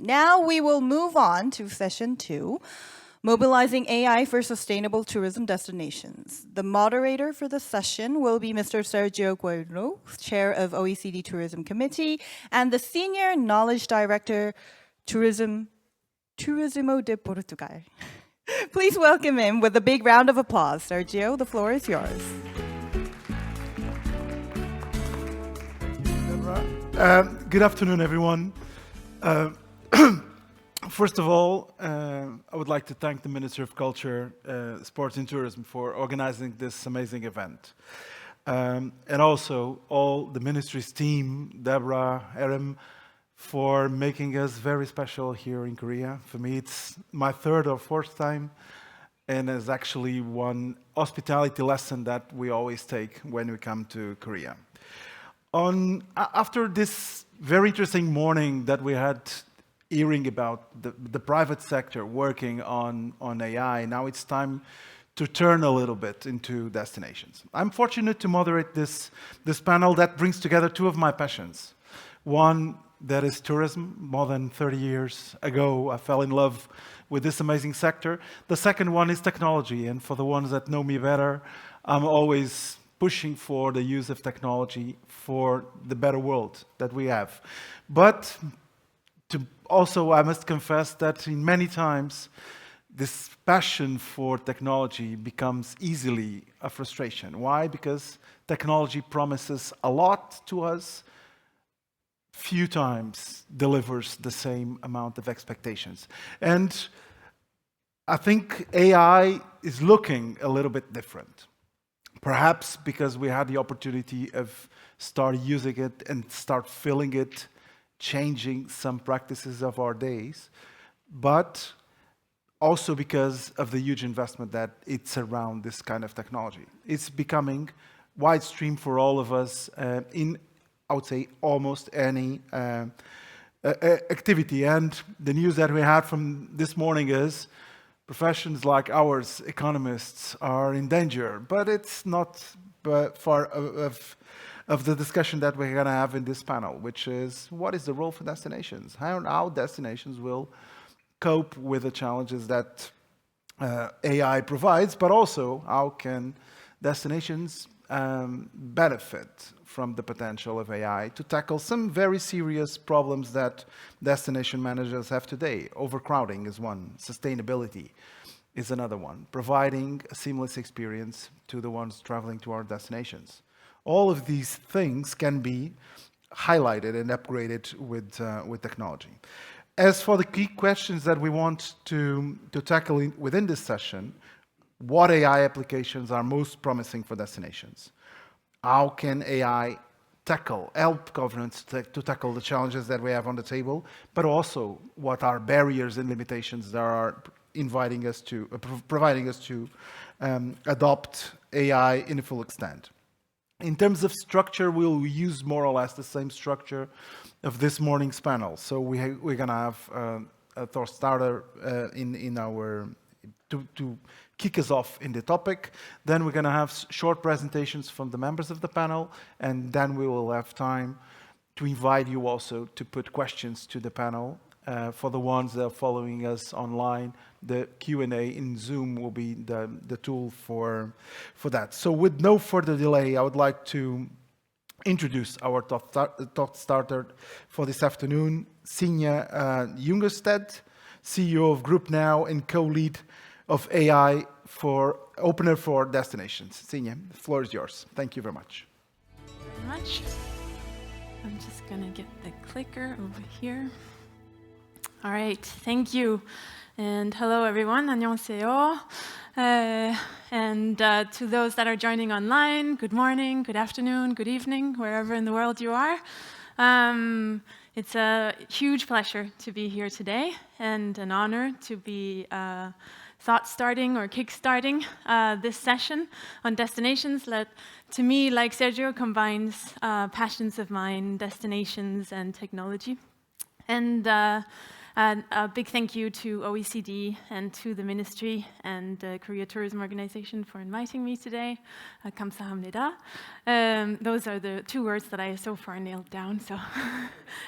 Now we will move on to session 2, Mobilizing AI for Sustainable Tourism Destinations. The moderator for the session will be Mr. Sergio Guerrero, Chair of OECD Tourism Committee, and the Senior Knowledge Director, Turismo de Portugal. Please welcome him with a big round of applause. Sergio, the floor is yours. Good afternoon, everyone. First of all, I would like to thank the Minister of Culture, Sports and Tourism for organizing this amazing event. And also all the ministry's team, Deborah, Erim, for making us very special here in Korea. For me, it's my third or fourth time, and it's actually one hospitality lesson that we always take when we come to Korea. After this very interesting morning that we had hearing about the private sector working on AI, now it's time to turn a little bit into destinations. I'm fortunate to moderate this panel that brings together two of my passions. One that is tourism. More than 30 years ago, I fell in love with this amazing sector. The second one is technology, and for the ones that know me better, I'm always pushing for the use of technology for the better world that we have. But also, I must confess that in many times, this passion for technology becomes easily a frustration. Why? Because technology promises a lot to us, few times delivers the same amount of expectations. And I think AI is looking a little bit different. Perhaps because we had the opportunity of start using it and start feeling it, changing some practices of our days, but also because of the huge investment that it's around this kind of technology. It's becoming widestream for all of us in, I would say, almost any activity. And the news that we had from this morning is professions like ours, economists, are in danger, but it's not far of the discussion that we're going to have in this panel, which is what is the role for destinations? How destinations will cope with the challenges that AI provides, but also how can destinations benefit from the potential of AI to tackle some very serious problems that destination managers have today. Overcrowding is one, sustainability is another one, providing a seamless experience to the ones traveling to our destinations. All of these things can be highlighted and upgraded with technology. As for the key questions that we want to tackle within this session, what AI applications are most promising for destinations? How can AI help governments to tackle the challenges that we have on the table, but also what are barriers and limitations that are providing us to adopt AI in a full extent. In terms of structure, we'll use more or less the same structure of this morning's panel. So we're going to have a thought starter to kick us off in the topic. Then we're going to have short presentations from the members of the panel, and then we will have time to invite you also to put questions to the panel. For the ones that are following us online, the Q&A in Zoom will be the tool for that. So with no further delay, I would like to introduce our thought starter for this afternoon, Signe Jungerstedt, CEO of Group Now and co-lead of AI for Opener for Destinations. Signe, the floor is yours. Thank you very much. Thank you very much. I'm just going to get the clicker over here. All right, thank you. And hello, everyone. 안녕하세요. And to those that are joining online, good morning, good afternoon, good evening, wherever in the world you are. It's a huge pleasure to be here today and an honor to be thought-starting or kick-starting this session on destinations that, to me, like Sergio, combines passions of mine, destinations and technology. And And a big thank you to OECD and to the Ministry and Korea Tourism Organization for inviting me today. 감사합니다. Those are the 2 words that I so far nailed down, so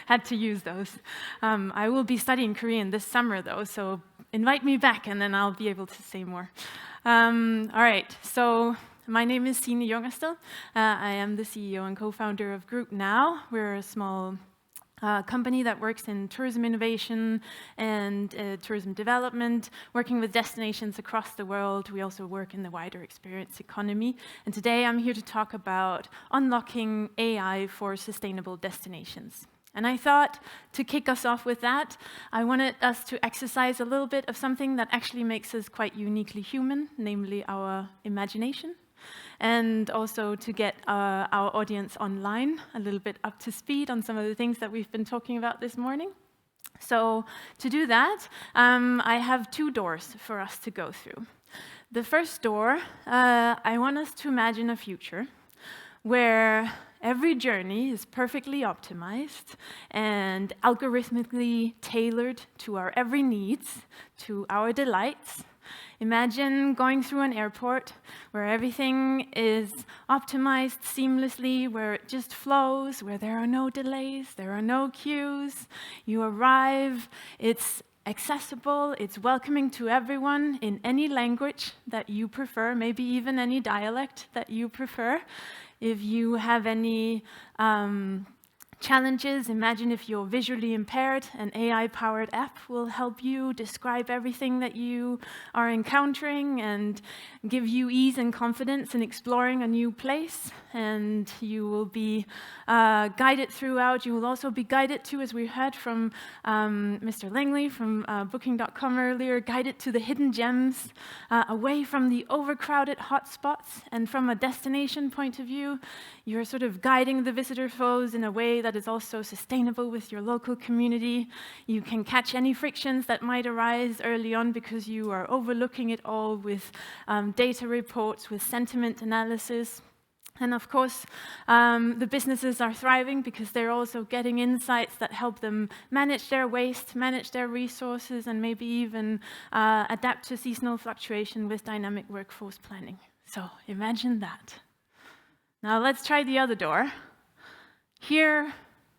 had to use those. I will be studying Korean this summer, though, so invite me back, and then I'll be able to say more. All right, so my name is Signe Jongerstel. I am the CEO and co-founder of Group Now. We're a small company that works in tourism innovation and tourism development, working with destinations across the world. We also work in the wider experience economy. And today I'm here to talk about unlocking AI for sustainable destinations. And I thought, to kick us off with that, I wanted us to exercise a little bit of something that actually makes us quite uniquely human, namely our imagination. And also to get our audience online a little bit up to speed on some of the things that we've been talking about this morning. So to do that, I have 2 doors for us to go through. The first door, I want us to imagine a future where every journey is perfectly optimized and algorithmically tailored to our every needs, to our delights. Imagine going through an airport where everything is optimized seamlessly, where it just flows, where there are no delays, there are no queues. You arrive, it's accessible, it's welcoming to everyone in any language that you prefer, maybe even any dialect that you prefer. If you have any challenges, imagine if you're visually impaired, an AI-powered app will help you describe everything that you are encountering and give you ease and confidence in exploring a new place. And you will be guided throughout. You will also be guided to, as we heard from Mr. Langley from Booking.com earlier, guided to the hidden gems, away from the overcrowded hotspots. And from a destination point of view, you're sort of guiding the visitor flows in a way that is also sustainable with your local community. You can catch any frictions that might arise early on because you are overlooking it all with data reports, with sentiment analysis. And of course, the businesses are thriving because they're also getting insights that help them manage their waste, manage their resources, and maybe even adapt to seasonal fluctuation with dynamic workforce planning. So imagine that. Now let's try the other door. Here,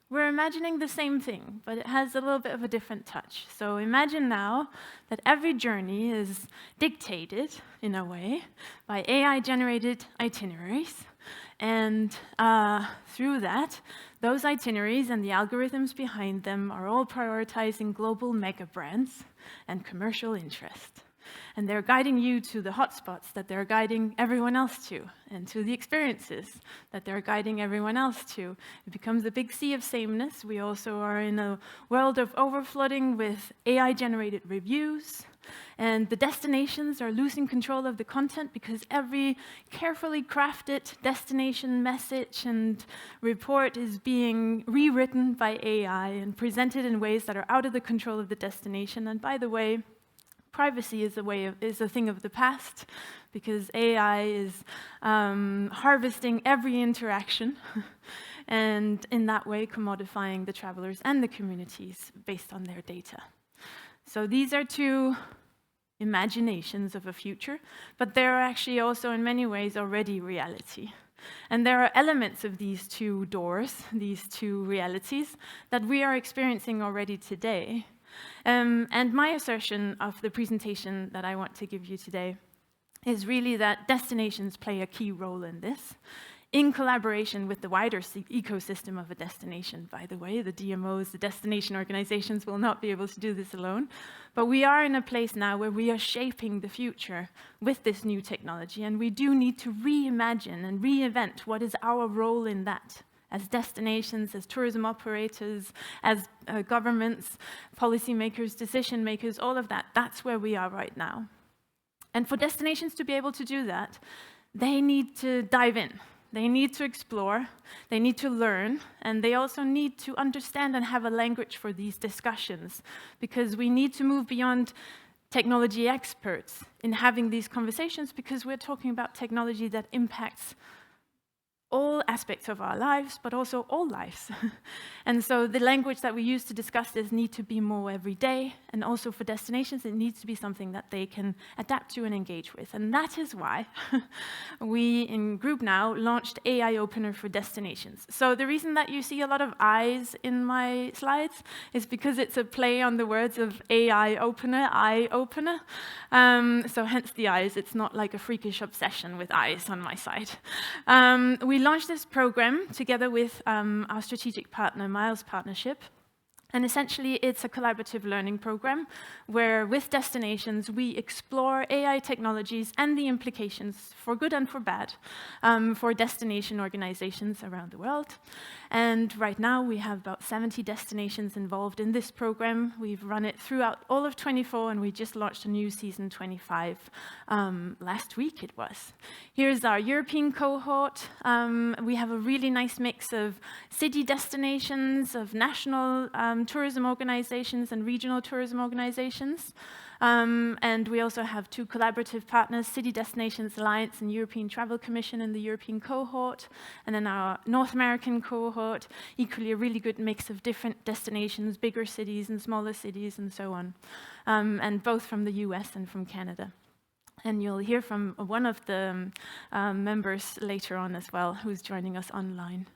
we're imagining the same thing, but it has a little bit of a different touch. So imagine now that every journey is dictated, in a way, by AI-generated itineraries. And through that, those itineraries and the algorithms behind them are all prioritizing global mega brands and commercial interest. And they're guiding you to the hotspots that they're guiding everyone else to, and to the experiences that they're guiding everyone else to. It becomes a big sea of sameness. We also are in a world of overflooding with AI-generated reviews, and the destinations are losing control of the content because every carefully crafted destination message and report is being rewritten by AI and presented in ways that are out of the control of the destination. And by the way, privacy is a thing of the past because AI is harvesting every interaction and in that way commodifying the travelers and the communities based on their data. So these are 2 imaginations of a future, but they are actually also in many ways already reality. And there are elements of these 2 doors, these 2 realities, that we are experiencing already today. And my assertion of the presentation that I want to give you today is really that destinations play a key role in this, in collaboration with the wider ecosystem of a destination. By the way, the DMOs, the destination organizations will not be able to do this alone. But we are in a place now where we are shaping the future with this new technology, and we do need to reimagine and reinvent what is our role in that. As destinations, as tourism operators, as governments, policymakers, decision makers, all of that, that's where we are right now. And for destinations to be able to do that, they need to dive in. They need to explore, they need to learn, and they also need to understand and have a language for these discussions, because we need to move beyond technology experts in having these conversations, because we're talking about technology that impacts all aspects of our lives, but also all lives. And so the language that we use to discuss this need to be more everyday, and also for destinations, it needs to be something that they can adapt to and engage with. And that is why we in Group Now launched AI Opener for Destinations. So the reason that you see a lot of eyes in my slides is because it's a play on the words of AI Opener, eye opener. So hence the eyes. It's not like a freakish obsession with eyes on my side. We launched this program together with our strategic partner, Miles Partnership. And essentially, it's a collaborative learning program where, with destinations, we explore AI technologies and the implications, for good and for bad, for destination organizations around the world. And right now, we have about 70 destinations involved in this program. We've run it throughout all of 24, and we just launched a new season 25 last week, it was. Here's our European cohort. We have a really nice mix of city destinations, of national tourism organizations and regional tourism organizations. And we also have 2 collaborative partners, City Destinations Alliance and European Travel Commission in the European cohort. And then our North American cohort, equally a really good mix of different destinations, bigger cities and smaller cities and so on. And both from the US and from Canada. And you'll hear from one of the members later on as well, who's joining us online.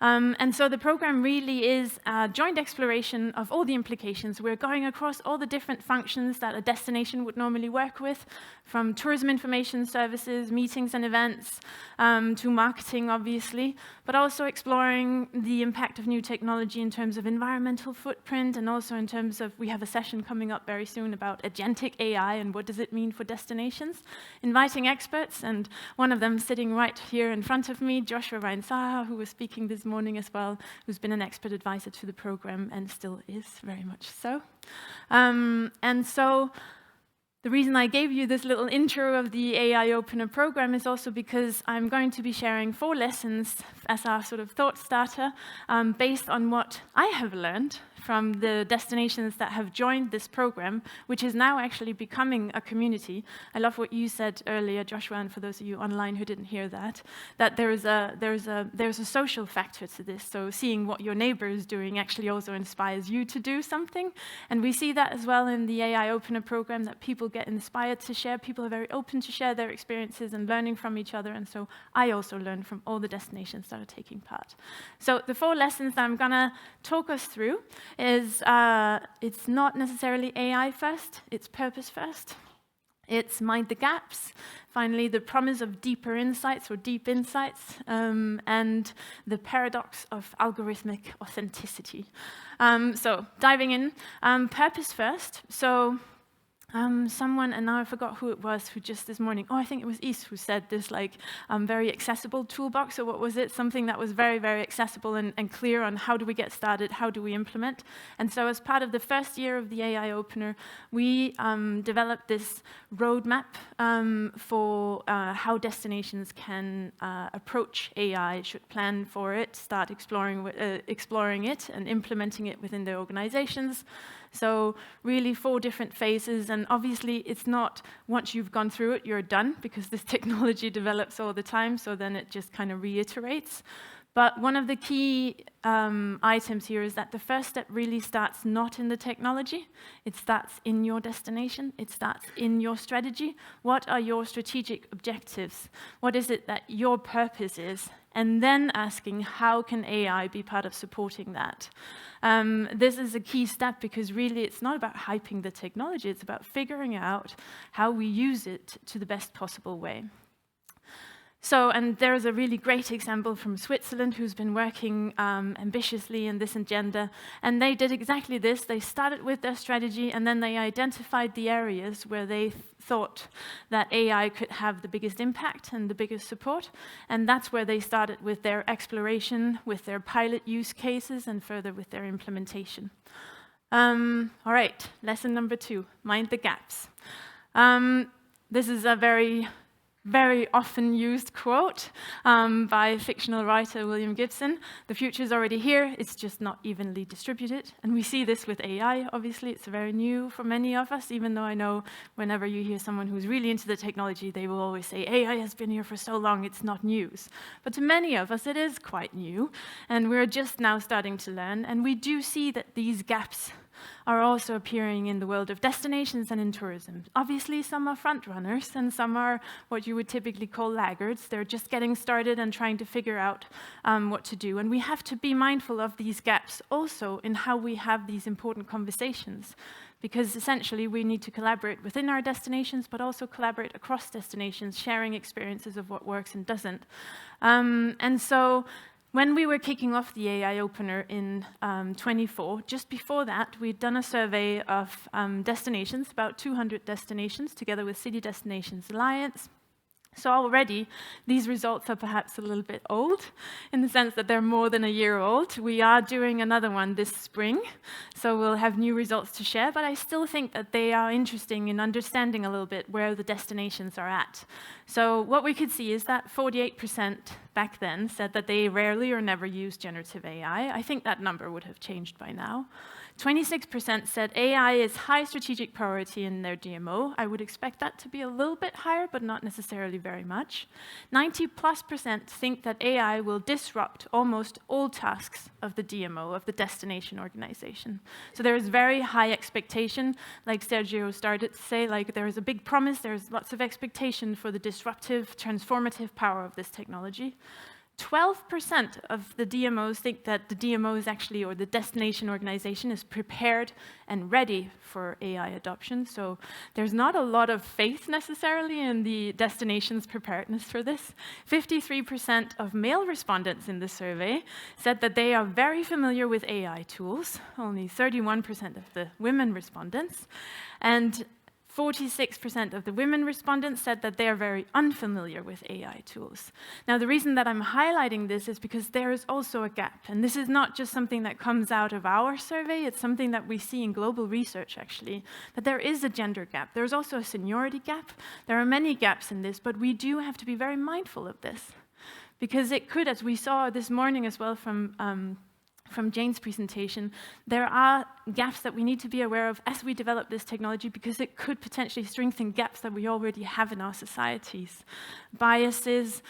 And so the program really is a joint exploration of all the implications. We're going across all the different functions that a destination would normally work with, from tourism information services, meetings and events, to marketing, obviously, but also exploring the impact of new technology in terms of environmental footprint, and also in terms of, we have a session coming up very soon about agentic AI and what does it mean for destinations. Inviting experts, and one of them sitting right here in front of me, Joshua Reinsaha, who was speaking this morning as well, who's been an expert advisor to the program and still is, very much so. And so the reason I gave you this little intro of the AI Opener program is also because I'm going to be sharing 4 lessons as our sort of thought starter based on what I have learned from the destinations that have joined this program, which is now actually becoming a community. I love what you said earlier, Joshua, and for those of you online who didn't hear that, that there's a social factor to this. So seeing what your neighbor is doing actually also inspires you to do something. And we see that as well in the AI Opener program, that people get inspired to share. People are very open to share their experiences and learning from each other. And so I also learn from all the destinations that are taking part. So the 4 lessons that I'm going to talk us through is it's not necessarily AI first, it's purpose first. It's mind the gaps. Finally, the promise of deeper insights or deep insights, and the paradox of algorithmic authenticity. So diving in, purpose first. So someone, and now I forgot who it was, who just this morning, I think it was Is, who said this like very accessible toolbox, or what was it? Something that was very, very accessible and clear on how do we get started, how do we implement. And so as part of the first year of the AI Opener, we developed this roadmap for how destinations can approach AI, should plan for it, start exploring it and implementing it within their organizations. So really 4 different phases, and obviously it's not once you've gone through it, you're done, because this technology develops all the time, so then it just kind of reiterates. But one of the key items here is that the first step really starts not in the technology, it starts in your destination, it starts in your strategy. What are your strategic objectives? What is it that your purpose is? And then asking, how can AI be part of supporting that? This is a key step, because really it's not about hyping the technology, it's about figuring out how we use it to the best possible way. So, and there's a really great example from Switzerland who's been working ambitiously in this agenda, and they did exactly this. They started with their strategy, and then they identified the areas where they thought that AI could have the biggest impact and the biggest support, and that's where they started with their exploration, with their pilot use cases, and further with their implementation. All right, lesson number 2, mind the gaps. This is a very very often used quote by fictional writer William Gibson. The future is already here, it's just not evenly distributed. And we see this with AI, obviously. It's very new for many of us, even though I know whenever you hear someone who's really into the technology, they will always say, AI has been here for so long, it's not news. But to many of us, it is quite new, and we're just now starting to learn. And we do see that these gaps are also appearing in the world of destinations and in tourism. Obviously, some are front runners and some are what you would typically call laggards. They're just getting started and trying to figure out what to do. And we have to be mindful of these gaps also in how we have these important conversations, because essentially we need to collaborate within our destinations, but also collaborate across destinations, sharing experiences of what works and doesn't. And so when we were kicking off the AI opener in 24, just before that, we'd done a survey of destinations, about 200 destinations, together with City Destinations Alliance. So already, these results are perhaps a little bit old, in the sense that they're more than a year old. We are doing another one this spring, so we'll have new results to share, but I still think that they are interesting in understanding a little bit where the destinations are at. So what we could see is that 48% back then said that they rarely or never use generative AI. I think that number would have changed by now. 26% said AI is high strategic priority in their DMO. I would expect that to be a little bit higher, but not necessarily very much. 90+% think that AI will disrupt almost all tasks of the DMO, of the destination organization. So there is very high expectation, like Sergio started to say, like there is a big promise, there's lots of expectation for the disruptive, transformative power of this technology. 12% of the DMOs think that the DMO is actually, or the destination organization is prepared and ready for AI adoption. So there's not a lot of faith necessarily in the destination's preparedness for this. 53% of male respondents in the survey said that they are very familiar with AI tools, only 31% of the women respondents. And 46% of the women respondents said that they are very unfamiliar with AI tools. Now, the reason that I'm highlighting this is because there is also a gap. And this is not just something that comes out of our survey, it's something that we see in global research, actually, that there is a gender gap. There's also a seniority gap. There are many gaps in this, but we do have to be very mindful of this. Because it could, as we saw this morning as well from Jane's presentation, there are gaps that we need to be aware of as we develop this technology, because it could potentially strengthen gaps that we already have in our societies. Biases,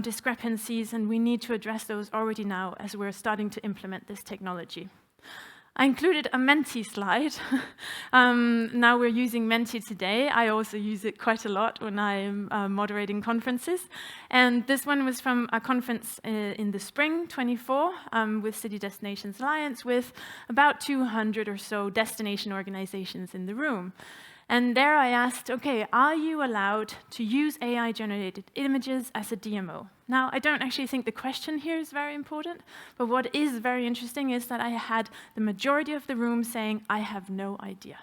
discrepancies, and we need to address those already now as we're starting to implement this technology. I included a Menti slide. Now we're using Menti today. I also use it quite a lot when I'm moderating conferences. And this one was from a conference in the spring, 24, with City Destinations Alliance, with about 200 or so destination organizations in the room. And there I asked, okay, are you allowed to use AI-generated images as a DMO? Now, I don't actually think the question here is very important, but what is very interesting is that I had the majority of the room saying, I have no idea.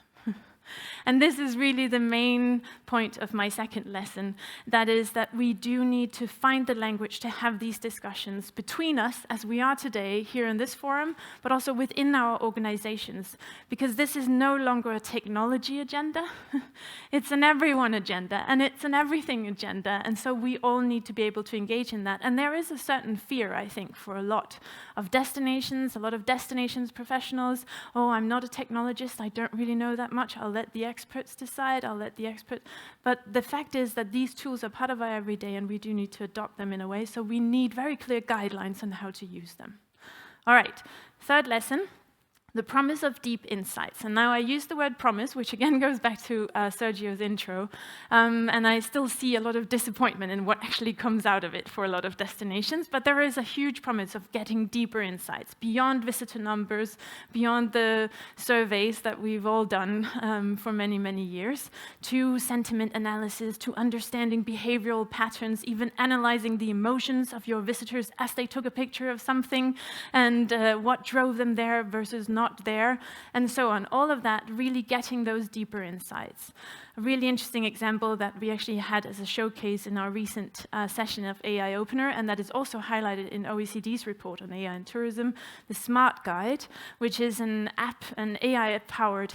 And this is really the main point of my second lesson. That is that we do need to find the language to have these discussions between us, as we are today here in this forum, but also within our organizations. Because this is no longer a technology agenda. It's an everyone agenda, and it's an everything agenda. And so we all need to be able to engage in that. And there is a certain fear, I think, for a lot of destinations, a lot of destinations professionals. Oh, I'm not a technologist, I don't really know that much. I'll let the experts decide, But the fact is that these tools are part of our everyday, and we do need to adopt them in a way, so we need very clear guidelines on how to use them. All right, third lesson. The promise of deep insights. And now I use the word promise, which again goes back to Sergio's intro, and I still see a lot of disappointment in what actually comes out of it for a lot of destinations, but there is a huge promise of getting deeper insights, beyond visitor numbers, beyond the surveys that we've all done for many, many years, to sentiment analysis, to understanding behavioral patterns, even analyzing the emotions of your visitors as they took a picture of something, and what drove them there versus not there, and so on. All of that, really getting those deeper insights. A really interesting example that we actually had as a showcase in our recent session of AI Opener, and that is also highlighted in OECD's report on AI and tourism, the Smart Guide, which is an app, an AI-powered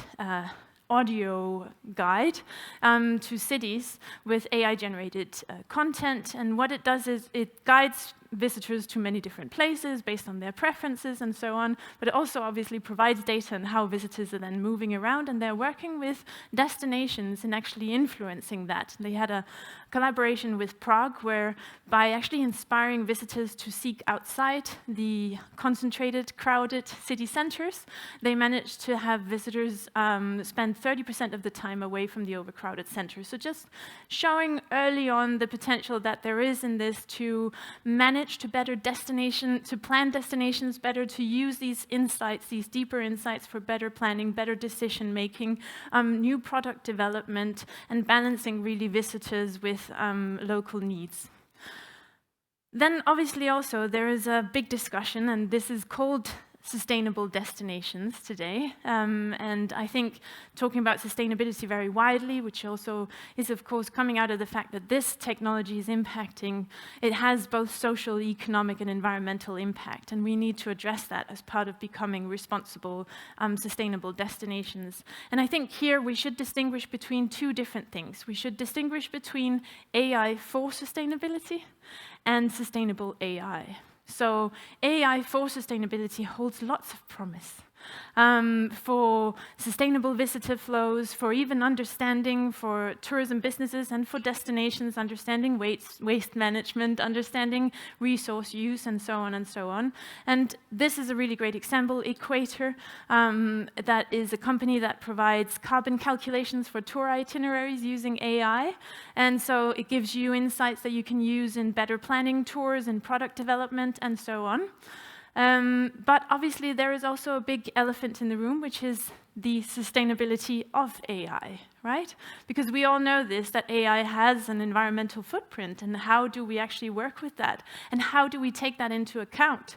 audio guide to cities with AI-generated content. And what it does is it guides visitors to many different places based on their preferences and so on, but it also obviously provides data on how visitors are then moving around, and they're working with destinations and actually influencing that. They had a collaboration with Prague where by actually inspiring visitors to seek outside the concentrated, crowded city centers, they managed to have visitors spend 30% of the time away from the overcrowded centers. So just showing early on the potential that there is in this to manage to plan destinations better, to use these insights, these deeper insights for better planning, better decision making, new product development, and balancing really visitors with local needs. Then obviously also there is a big discussion, and this is called sustainable destinations today. And I think talking about sustainability very widely, which also is of course coming out of the fact that this technology is impacting, it has both social, economic and environmental impact, and we need to address that as part of becoming responsible, sustainable destinations. And I think here we should distinguish between two different things. We should distinguish between AI for sustainability and sustainable AI. So AI for sustainability holds lots of promise for sustainable visitor flows, for even understanding for tourism businesses and for destinations, understanding waste management, understanding resource use, and so on and so on. And this is a really great example. Equator, that is a company that provides carbon calculations for tour itineraries using AI. And so it gives you insights that you can use in better planning tours and product development and so on. But obviously there is also a big elephant in the room, which is the sustainability of AI, right? Because we all know this, that AI has an environmental footprint, and how do we actually work with that? And how do we take that into account?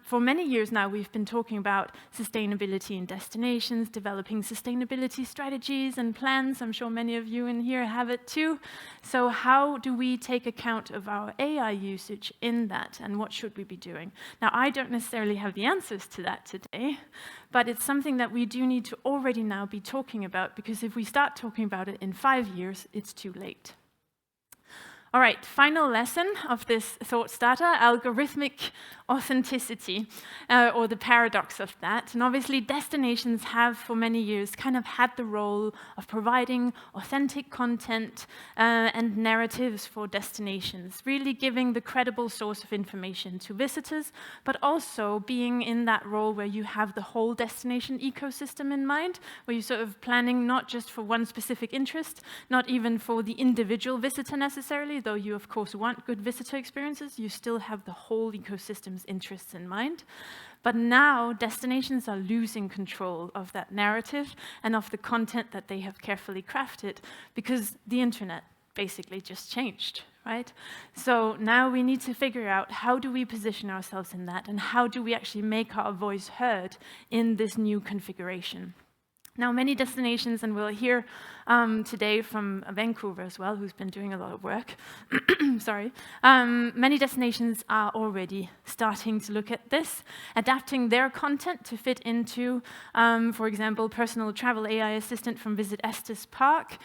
For many years now, we've been talking about sustainability in destinations, developing sustainability strategies and plans. I'm sure many of you in here have it too. So how do we take account of our AI usage in that, and what should we be doing? Now, I don't necessarily have the answers to that today, but it's something that we do need to already now be talking about, because if we start talking about it in 5 years, it's too late. All right, final lesson of this thought starter, algorithmic authenticity, or the paradox of that. And obviously destinations have for many years kind of had the role of providing authentic content and narratives for destinations, really giving the credible source of information to visitors, but also being in that role where you have the whole destination ecosystem in mind, where you're sort of planning not just for one specific interest, not even for the individual visitor necessarily, though you of course want good visitor experiences, you still have the whole ecosystem's interests in mind. But now destinations are losing control of that narrative and of the content that they have carefully crafted, because the internet basically just changed, right? So now we need to figure out, how do we position ourselves in that, and how do we actually make our voice heard in this new configuration? Now, many destinations, and we'll hear today from Vancouver as well, who's been doing a lot of work, sorry, many destinations are already starting to look at this, adapting their content to fit into, for example, personal travel AI assistant from Visit Estes Park,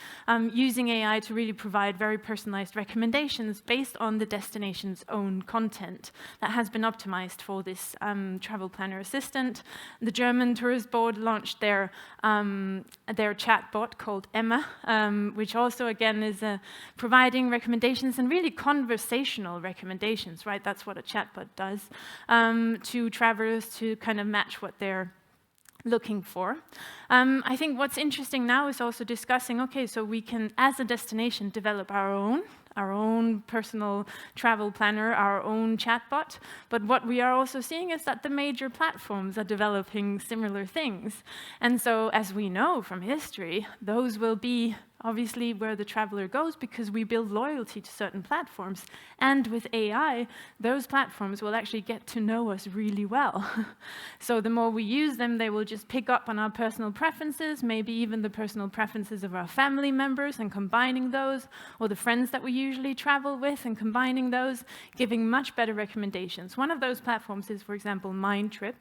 using AI to really provide very personalized recommendations based on the destination's own content that has been optimized for this travel planner assistant. The German Tourist Board launched their chatbot called Emma, which also, again, is providing recommendations, and really conversational recommendations, right? That's what a chatbot does, to travelers to kind of match what they're looking for. I think what's interesting now is also discussing, okay, so we can, as a destination, develop our own personal travel planner, our own chatbot. But what we are also seeing is that the major platforms are developing similar things. And so, as we know from history, those will be obviously where the traveler goes, because we build loyalty to certain platforms. And with AI, those platforms will actually get to know us really well. So the more we use them, they will just pick up on our personal preferences, maybe even the personal preferences of our family members, and combining those, or the friends that we usually travel with, and combining those, giving much better recommendations. One of those platforms is, for example, Mindtrip.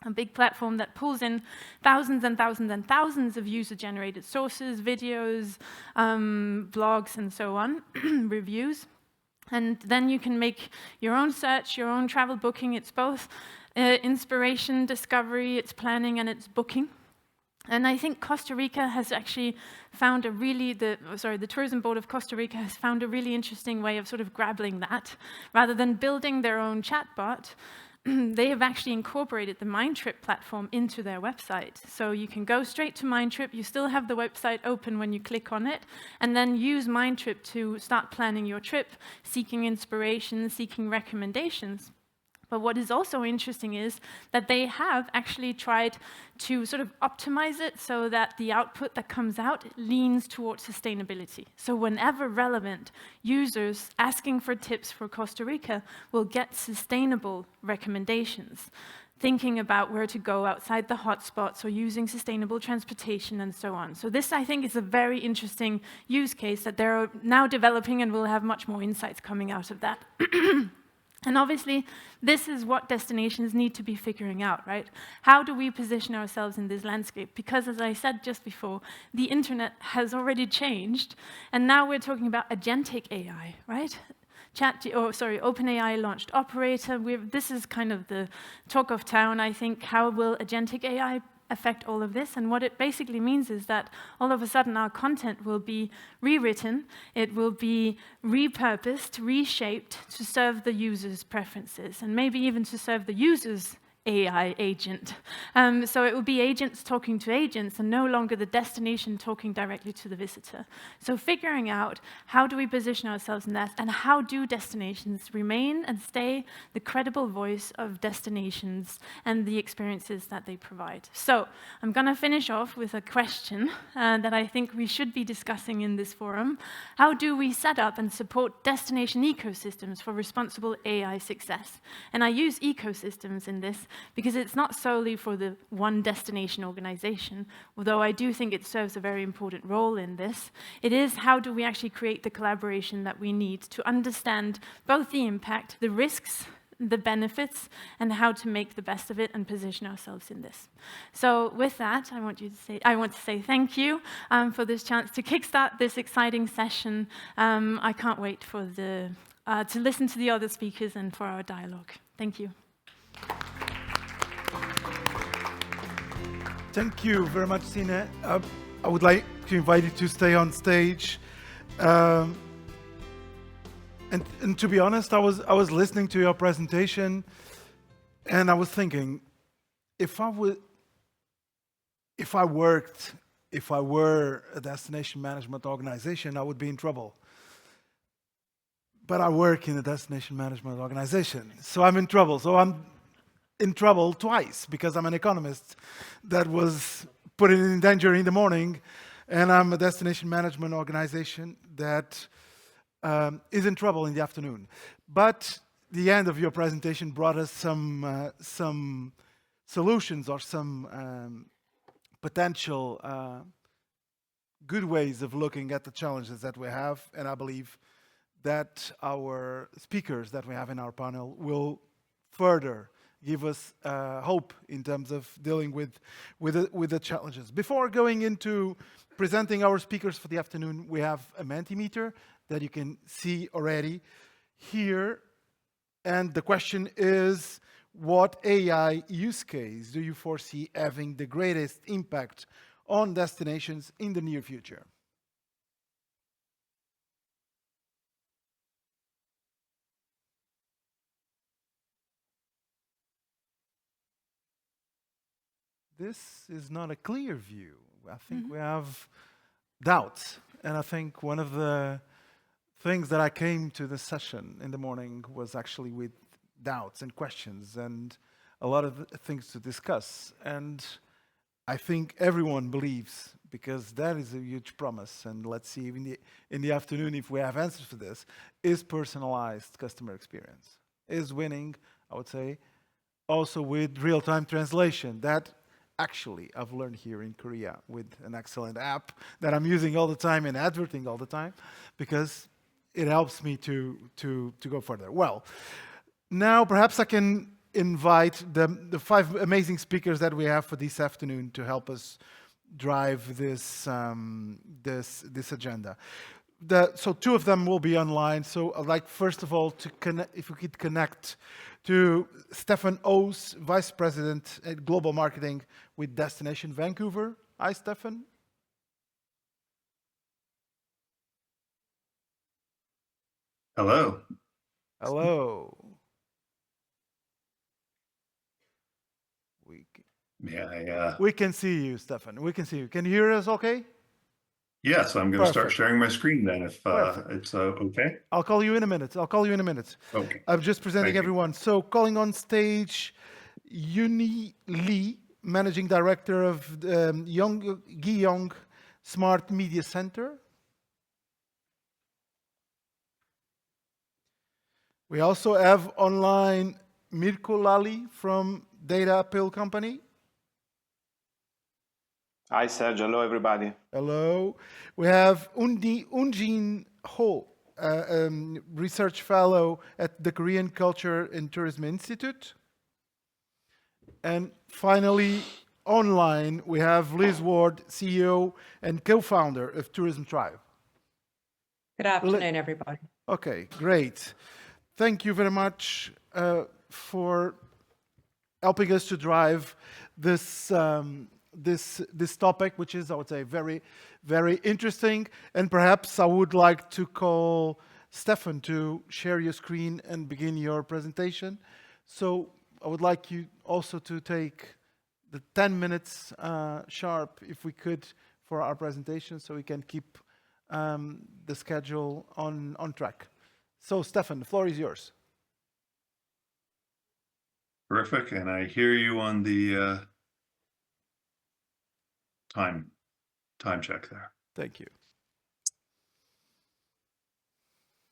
a big platform that pulls in thousands and thousands and thousands of user-generated sources, videos, blogs, and so on, reviews. And then you can make your own search, your own travel booking. It's both inspiration, discovery, it's planning, and it's booking. And I think Costa Rica has actually found a really, the Tourism Board of Costa Rica has found a really interesting way of sort of grappling that. Rather than building their own chatbot, they have actually incorporated the Mindtrip platform into their website. So you can go straight to Mindtrip, you still have the website open when you click on it, and then use Mindtrip to start planning your trip, seeking inspiration, seeking recommendations. But what is also interesting is that they have actually tried to sort of optimize it so that the output that comes out leans towards sustainability. So whenever relevant, users asking for tips for Costa Rica will get sustainable recommendations, thinking about where to go outside the hotspots or using sustainable transportation and so on. So this, I think, is a very interesting use case that they're now developing, and we'll have much more insights coming out of that. And obviously, this is what destinations need to be figuring out, right? How do we position ourselves in this landscape? Because as I said just before, the internet has already changed, and now we're talking about agentic AI, right? OpenAI launched Operator. This is kind of the talk of town, I think. How will agentic AI affect all of this? And what it basically means is that all of a sudden our content will be rewritten, it will be repurposed, reshaped to serve the user's preferences, and maybe even to serve the user's AI agent. So it will be agents talking to agents and no longer the destination talking directly to the visitor. So figuring out how do we position ourselves in that, and how do destinations remain and stay the credible voice of destinations and the experiences that they provide. So I'm going to finish off with a question that I think we should be discussing in this forum. How do we set up and support destination ecosystems for responsible AI success? And I use ecosystems in this because it's not solely for the one destination organization, although I do think it serves a very important role in this. It is how do we actually create the collaboration that we need to understand both the impact, the risks, the benefits, and how to make the best of it and position ourselves in this. So with that, I want to say thank you for this chance to kickstart this exciting session. I can't wait for to listen to the other speakers and for our dialogue. Thank you. Thank you very much, Sine. I would like to invite you to stay on stage. And to be honest, I was listening to your presentation, and I was thinking, if I were a destination management organization, I would be in trouble. But I work in a destination management organization, so I'm in trouble. So I'm in trouble twice, because I'm an economist that was put in danger in the morning, and I'm a destination management organization that is in trouble in the afternoon. But the end of your presentation brought us some solutions or some potential good ways of looking at the challenges that we have, and I believe that our speakers that we have in our panel will further give us hope in terms of dealing with the challenges. Before going into presenting our speakers for the afternoon, we have a Mentimeter that you can see already here. And the question is, what AI use case do you foresee having the greatest impact on destinations in the near future? This is not a clear view. I think we have doubts. And I think one of the things that I came to the session in the morning was actually with doubts and questions and a lot of things to discuss. And I think everyone believes, because that is a huge promise, and let's see in the afternoon if we have answers for this, is personalized customer experience. Is winning, I would say, also with real-time translation. That actually I've learned here in Korea with an excellent app that I'm using all the time and advertising all the time, because it helps me to go further. Well, now perhaps I can invite the 5 amazing speakers that we have for this afternoon to help us drive this this agenda. So 2 of them will be online. So I'd like first of all to connect, if we could connect to Stefan Oos, Vice President at Global Marketing with Destination Vancouver. Hi, Stefan. Hello. Hello. We can see you, Stefan. We can see you. Can you hear us okay? Yes, I'm going to start Perfect. sharing my screen then if Perfect. it's okay. I'll call you in a minute. Okay. I'm just presenting Thank you. everyone. So calling on stage Uni Lee, Managing Director of Gyeong Smart Media Center. We also have online Mirko Lally from Data Pill Company. Hi, Sergio. Hello, everybody. Hello. We have Unjin Ho, research fellow at the Korean Culture and Tourism Institute. And finally, online, we have Liz Ward, CEO and co-founder of Tourism Tribe. Good afternoon, everybody. Okay, great. Thank you very much for helping us to drive this this topic, which is, I would say, very, very interesting. And perhaps I would like to call Stefan to share your screen and begin your presentation. So I would like you also to take the 10 minutes sharp, if we could, for our presentation, so we can keep the schedule on track. So Stefan, the floor is yours. Terrific. And I hear you on the time check there. Thank you.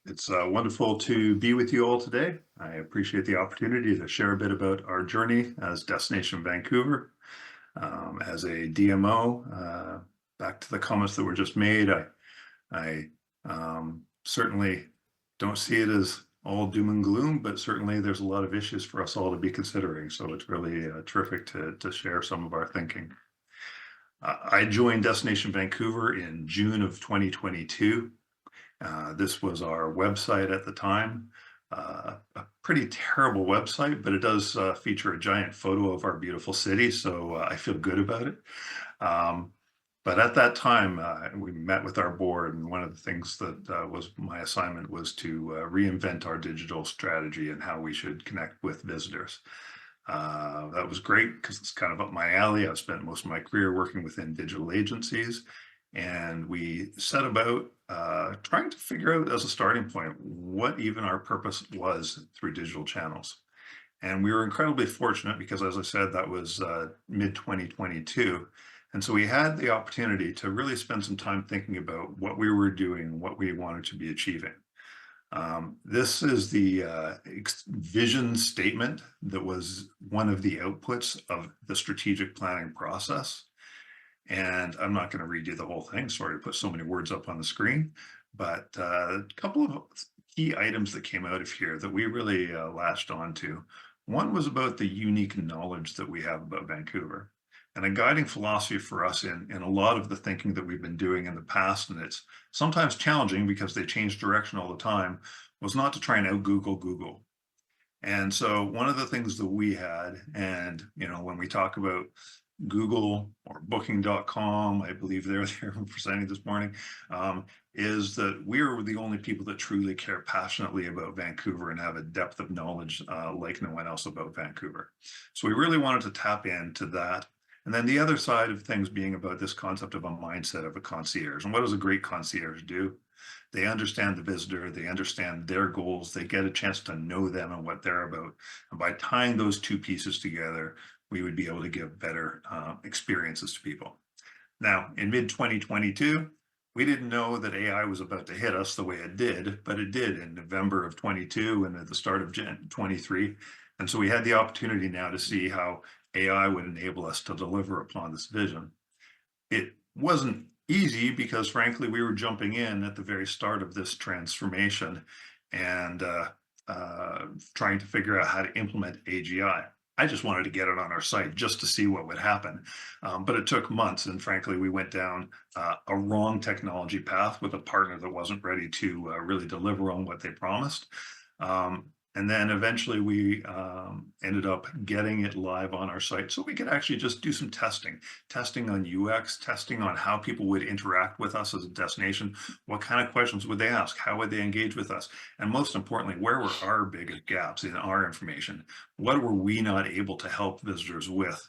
It's wonderful to be with you all today. I appreciate the opportunity to share a bit about our journey as Destination Vancouver. As a DMO, back to the comments that were just made, I certainly don't see it as all doom and gloom, but certainly there's a lot of issues for us all to be considering. So it's really terrific to share some of our thinking. I joined Destination Vancouver in June of 2022. This was our website at the time. A pretty terrible website, but it does feature a giant photo of our beautiful city, so I feel good about it. But at that time, we met with our board, and one of the things that was my assignment was to reinvent our digital strategy and how we should connect with visitors. That was great because it's kind of up my alley. I've spent most of my career working within digital agencies, and we set about trying to figure out as a starting point what even our purpose was through digital channels. And we were incredibly fortunate because, as I said, that was mid-2022. And so we had the opportunity to really spend some time thinking about what we were doing, what we wanted to be achieving. This is the vision statement that was one of the outputs of the strategic planning process. And I'm not going to read you the whole thing. Sorry to put so many words up on the screen, but a couple of key items that came out of here that we really latched onto. One was about the unique knowledge that we have about Vancouver. And a guiding philosophy for us in a lot of the thinking that we've been doing in the past, and it's sometimes challenging because they change direction all the time, was not to try and out-Google Google. And so one of the things that we had, and when we talk about Google or Booking.com, I believe they're there presenting this morning, is that we're the only people that truly care passionately about Vancouver and have a depth of knowledge like no one else about Vancouver. So we really wanted to tap into that. And then the other side of things being about this concept of a mindset of a concierge. And what does a great concierge do? They understand the visitor, they understand their goals, they get a chance to know them and what they're about. And by tying those two pieces together, we would be able to give better experiences to people. Now, in mid-2022, we didn't know that AI was about to hit us the way it did, but it did in November of 22 and at the start of 23. And so we had the opportunity now to see how AI would enable us to deliver upon this vision. It wasn't easy because, frankly, we were jumping in at the very start of this transformation. And trying to figure out how to implement AGI. I just wanted to get it on our site just to see what would happen. But it took months. And frankly, we went down a wrong technology path with a partner that wasn't ready to really deliver on what they promised. And then eventually we ended up getting it live on our site so we could actually just do some testing on UX, testing on how people would interact with us as a destination. What kind of questions would they ask? How would they engage with us? And most importantly, where were our biggest gaps in our information? What were we not able to help visitors with?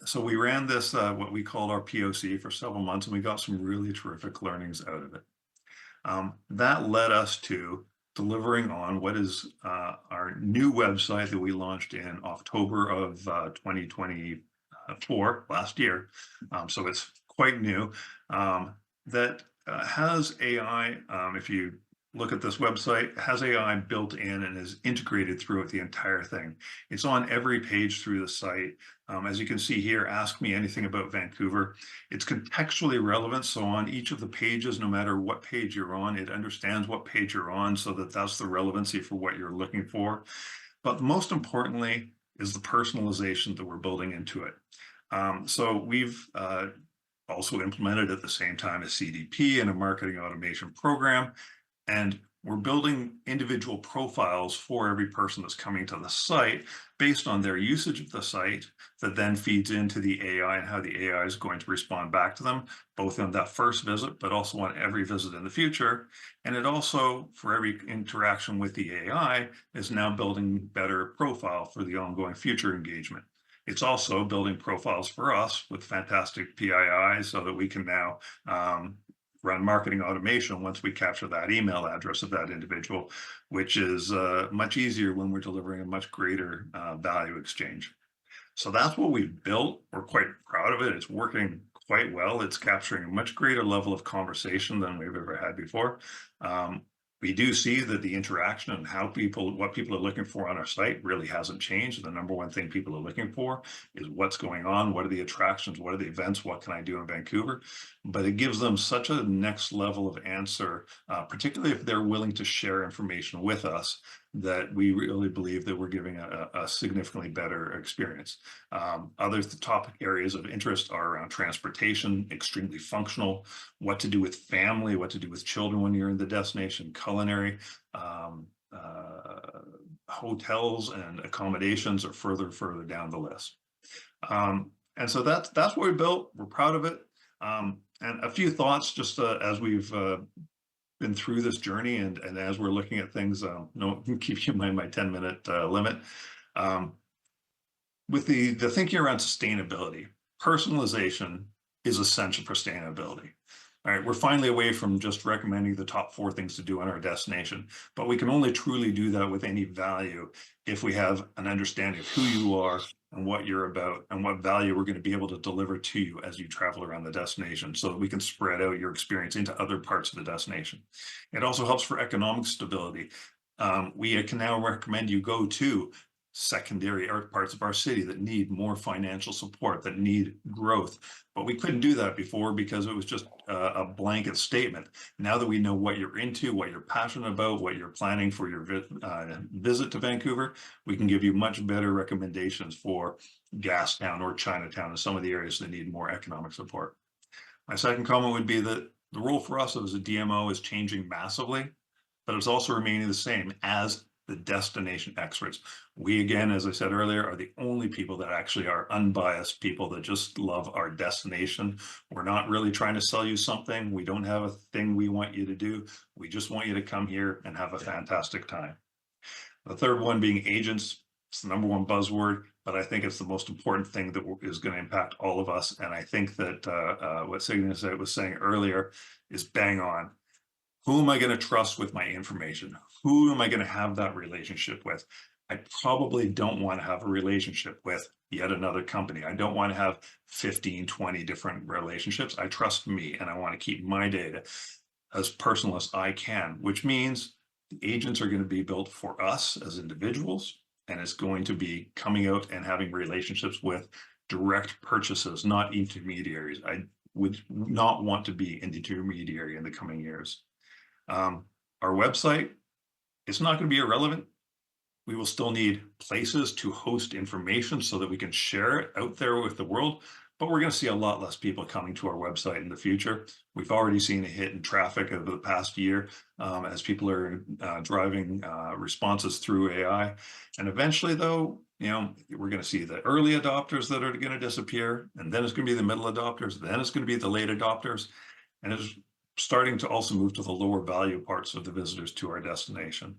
So we ran this, what we called our POC, for several months, and we got some really terrific learnings out of it. That led us to delivering on what is our new website that we launched in October of 2024, last year. So it's quite new. That has AI, if you look at this website, has AI built in and is integrated throughout the entire thing. It's on every page through the site. As you can see here, ask me anything about Vancouver. It's contextually relevant. So on each of the pages, no matter what page you're on, it understands what page you're on so that that's the relevancy for what you're looking for. But most importantly is the personalization that we're building into it. So we've also implemented at the same time a CDP and a marketing automation program. And we're building individual profiles for every person that's coming to the site based on their usage of the site that then feeds into the AI and how the AI is going to respond back to them, both on that first visit, but also on every visit in the future. And it also, for every interaction with the AI, is now building better profile for the ongoing future engagement. It's also building profiles for us with fantastic PII so that we can now run marketing automation once we capture that email address of that individual, which is much easier when we're delivering a much greater value exchange. So that's what we've built. We're quite proud of it. It's working quite well. It's capturing a much greater level of conversation than we've ever had before. We do see that the interaction and what people are looking for on our site really hasn't changed. The number one thing people are looking for is what's going on, what are the attractions, what are the events, what can I do in Vancouver? But it gives them such a next level of answer, particularly if they're willing to share information with us, that we really believe that we're giving a significantly better experience. Other topic areas of interest are around transportation, extremely functional, what to do with family, what to do with children when you're in the destination, culinary, hotels and accommodations are further down the list. And so that's what we built. We're proud of it. And a few thoughts just as we've been through this journey and as we're looking at things, keep in mind my 10-minute limit. With the thinking around sustainability, personalization is essential for sustainability. All right, we're finally away from just recommending the top 4 things to do on our destination, but we can only truly do that with any value if we have an understanding of who you are and what you're about and what value we're going to be able to deliver to you as you travel around the destination so that we can spread out your experience into other parts of the destination. It also helps for economic stability. We can now recommend you go to secondary parts of our city that need more financial support, that need growth. But we couldn't do that before because it was just a blanket statement. Now that we know what you're into, what you're passionate about, what you're planning for your visit to Vancouver, we can give you much better recommendations for Gastown or Chinatown and some of the areas that need more economic support. My second comment would be that the role for us as a DMO is changing massively, but it's also remaining the same as the destination experts. We, again, as I said earlier, are the only people that actually are unbiased people that just love our destination. We're not really trying to sell you something. We don't have a thing we want you to do. We just want you to come here and have a fantastic time. The third one being agents. It's the number one buzzword, but I think it's the most important thing that is going to impact all of us. And I think that what Signe was saying earlier is bang on. Who am I going to trust with my information? Who am I going to have that relationship with? I probably don't want to have a relationship with yet another company. I don't want to have 15, 20 different relationships. I trust me and I want to keep my data as personal as I can, which means the agents are going to be built for us as individuals, and it's going to be coming out and having relationships with direct purchases, not intermediaries. I would not want to be an intermediary in the coming years. Our website It's not going to be irrelevant. We will still need places to host information so that we can share it out there with the world. But we're going to see a lot less people coming to our website in the future. We've already seen a hit in traffic over the past year as people are driving responses through AI. And eventually, though, we're going to see the early adopters that are going to disappear, and then it's going to be the middle adopters, then it's going to be the late adopters, and it's starting to also move to the lower value parts of the visitors to our destination.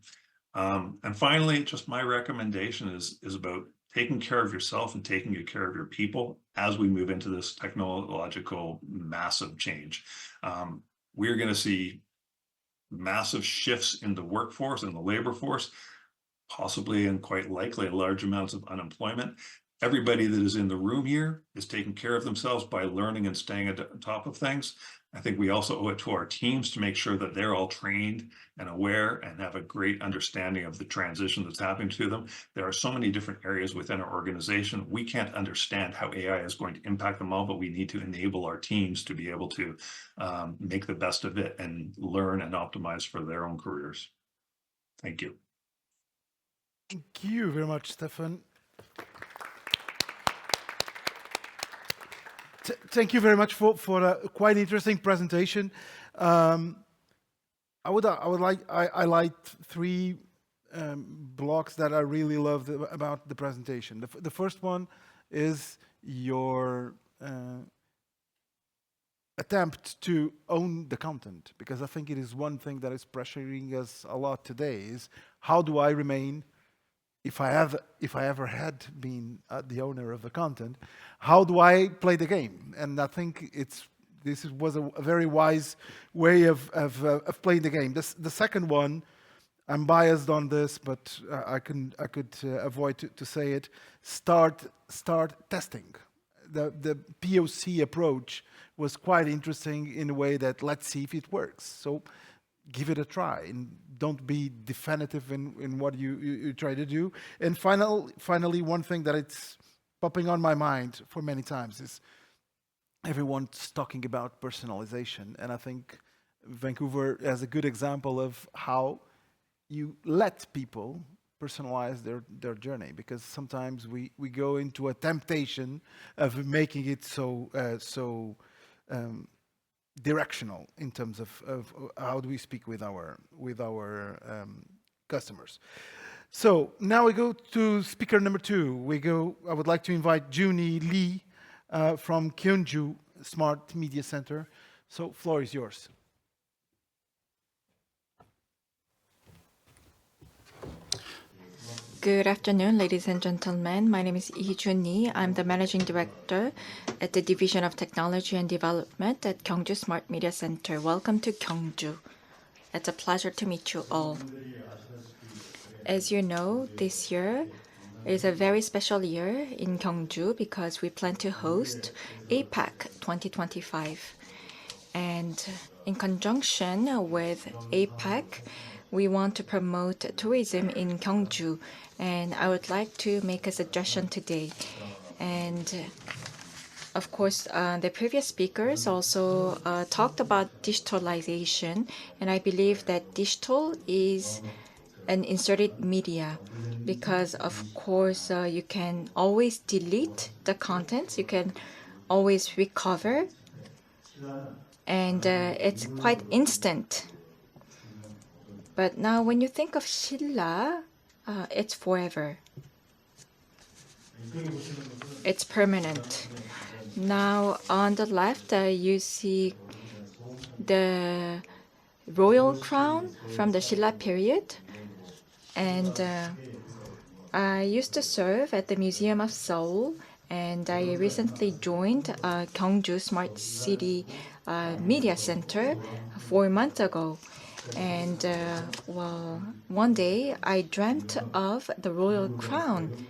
And finally, just my recommendation is about taking care of yourself and taking good care of your people as we move into this technological massive change. We're going to see massive shifts in the workforce and the labor force, possibly and quite likely large amounts of unemployment. Everybody that is in the room here is taking care of themselves by learning and staying on top of things. I think we also owe it to our teams to make sure that they're all trained and aware and have a great understanding of the transition that's happening to them. There are so many different areas within our organization. We can't understand how AI is going to impact them all, but we need to enable our teams to be able to make the best of it and learn and optimize for their own careers. Thank you. Thank you very much, Stefan. Thank you very much for a quite interesting presentation. I would highlight three blocks that I really loved about the presentation. The first one is your attempt to own the content, because I think it is one thing that is pressuring us a lot today is how do I remain, if I ever had been the owner of the content, how do I play the game? And I think this was a very wise way of playing the game. The second one, I'm biased on this, but I could avoid to say it. Start testing. The POC approach was quite interesting in a way that let's see if it works. So give it a try and don't be definitive in what you try to do. And finally, one thing that it's popping on my mind for many times is everyone's talking about personalization. And I think Vancouver has a good example of how you let people personalize their journey, because sometimes we go into a temptation of making it so directional in terms of how do we speak with our customers. So now we go to speaker number 2. I would like to invite Junie Lee from Kyungju Smart Media Center. So floor is yours. Good afternoon, ladies and gentlemen. My name is Lee Jun-Lee. I'm the Managing Director at the Division of Technology and Development at Kyungju Smart Media Center. Welcome to Kyungju. It's a pleasure to meet you all. As you know, this year is a very special year in Kyungju because we plan to host APAC 2025. And in conjunction with APAC, we want to promote tourism in Kyungju, and I would like to make a suggestion today. And of course, the previous speakers also talked about digitalization, and I believe that digital is an inserted media because, of course, you can always delete the contents, you can always recover, and it's quite instant. But now when you think of Shilla, it's forever. It's permanent. Now on the left, you see the royal crown from the Shilla period. And I used to serve at the Museum of Seoul, and I recently joined Kyungju Smart City Media Center 4 months ago. And well, one day I dreamt of the royal crown.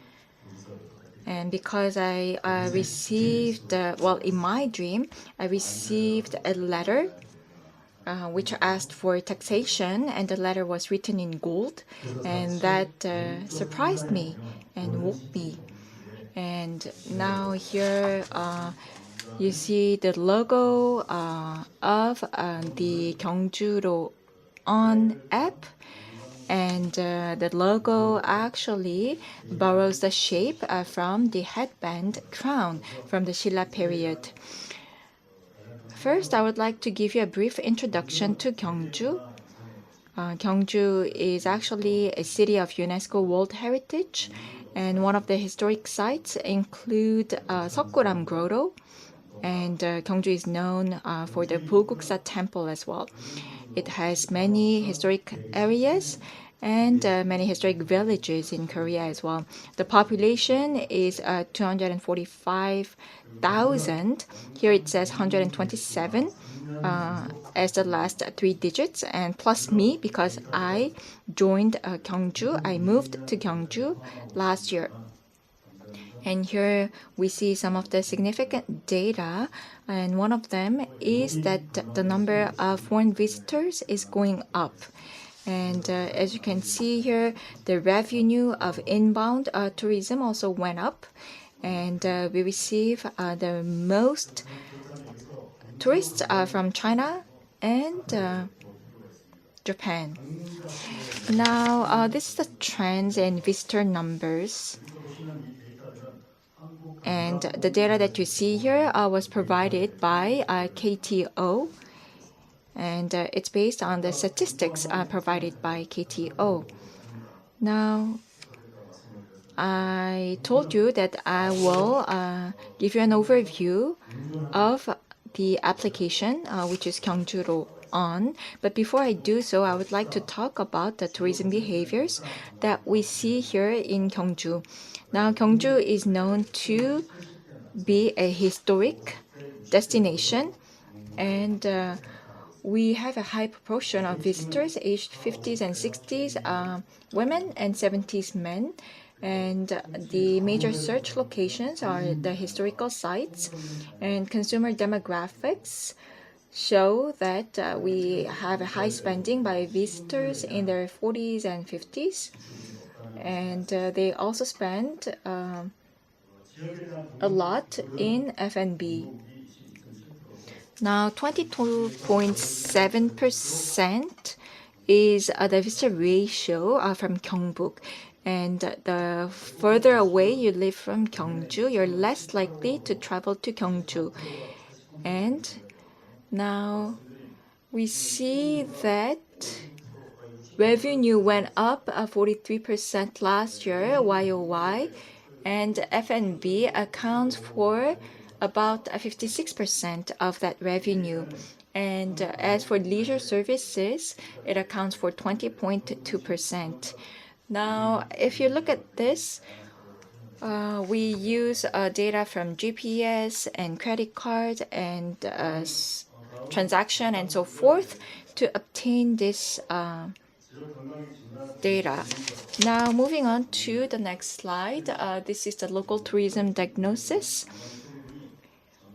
And because I received, well, in my dream, I received a letter which asked for taxation, and the letter was written in gold. And that surprised me and woke me. And now here you see the logo of the Kyungju On app, And the logo actually borrows the shape from the headband crown from the Silla period. First, I would like to give you a brief introduction to Gyeongju. Gyeongju is actually a city of UNESCO World Heritage, and one of the historic sites include Seokguram Grotto, and Gyeongju is known for the Bulguksa Temple as well. It has many historic areas and many historic villages in Korea as well. The population is 245,000. Here it says 127 as the last three digits, and plus me because I joined Gyeongju. I moved to Gyeongju last year. And here we see some of the significant data, and one of them is that the number of foreign visitors is going up. And as you can see here, the revenue of inbound tourism also went up, and we receive the most tourists from China and Japan. Now, this is the trends and visitor numbers. And the data that you see here was provided by KTO, and it's based on the statistics provided by KTO. Now, I told you that I will give you an overview of the application, which is Gyeongju-ro on. But before I do so, I would like to talk about the tourism behaviors that we see here in Gyeongju. Now, Gyeongju is known to be a historic destination, and we have a high proportion of visitors aged 50s and 60s, women, and 70s men. And the major search locations are the historical sites, and consumer demographics show that we have a high spending by visitors in their 40s and 50s. And they also spend a lot in F&B. Now, 22.7% is the visitor ratio from Gyeongbuk. And the further away you live from Gyeongju, you're less likely to travel to Gyeongju. And now we see that revenue went up 43% last year, YOY, and F&B accounts for about 56% of that revenue. And as for leisure services, it accounts for 20.2%. Now, if you look at this, we use data from GPS and credit card and transaction and so forth to obtain this data. Now, moving on to the next slide, this is the local tourism diagnosis.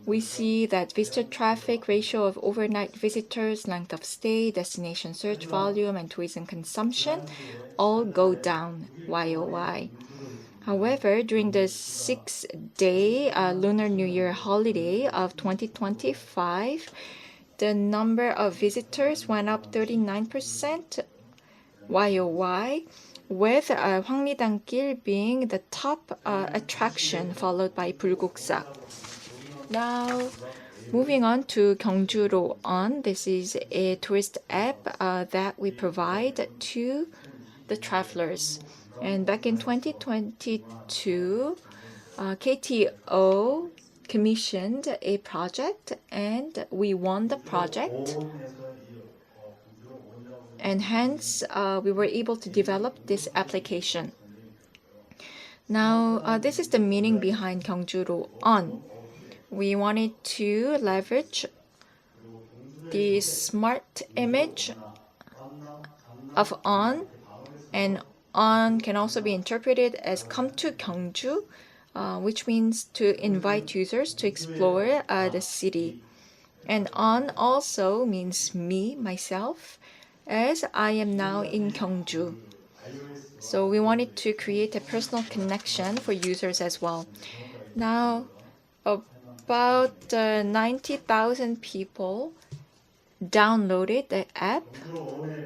We see that visitor traffic, ratio of overnight visitors, length of stay, destination search volume, and tourism consumption all go down YOY. However, during the 6-day Lunar New Year holiday of 2025, the number of visitors went up 39% YOY, with Hwangmi-dang-gil being the top attraction, followed by Bulguksa. Now, moving on to Gyeongju-ro On. This is a tourist app that we provide to the travelers. And back in 2022, KTO commissioned a project, and we won the project. And hence, we were able to develop this application. Now, this is the meaning behind Gyeongju-ro On. We wanted to leverage the smart image of On, and On can also be interpreted as come to Gyeongju, which means to invite users to explore the city. And On also means me, myself, as I am now in Gyeongju. So we wanted to create a personal connection for users as well. Now, about 90,000 people downloaded the app.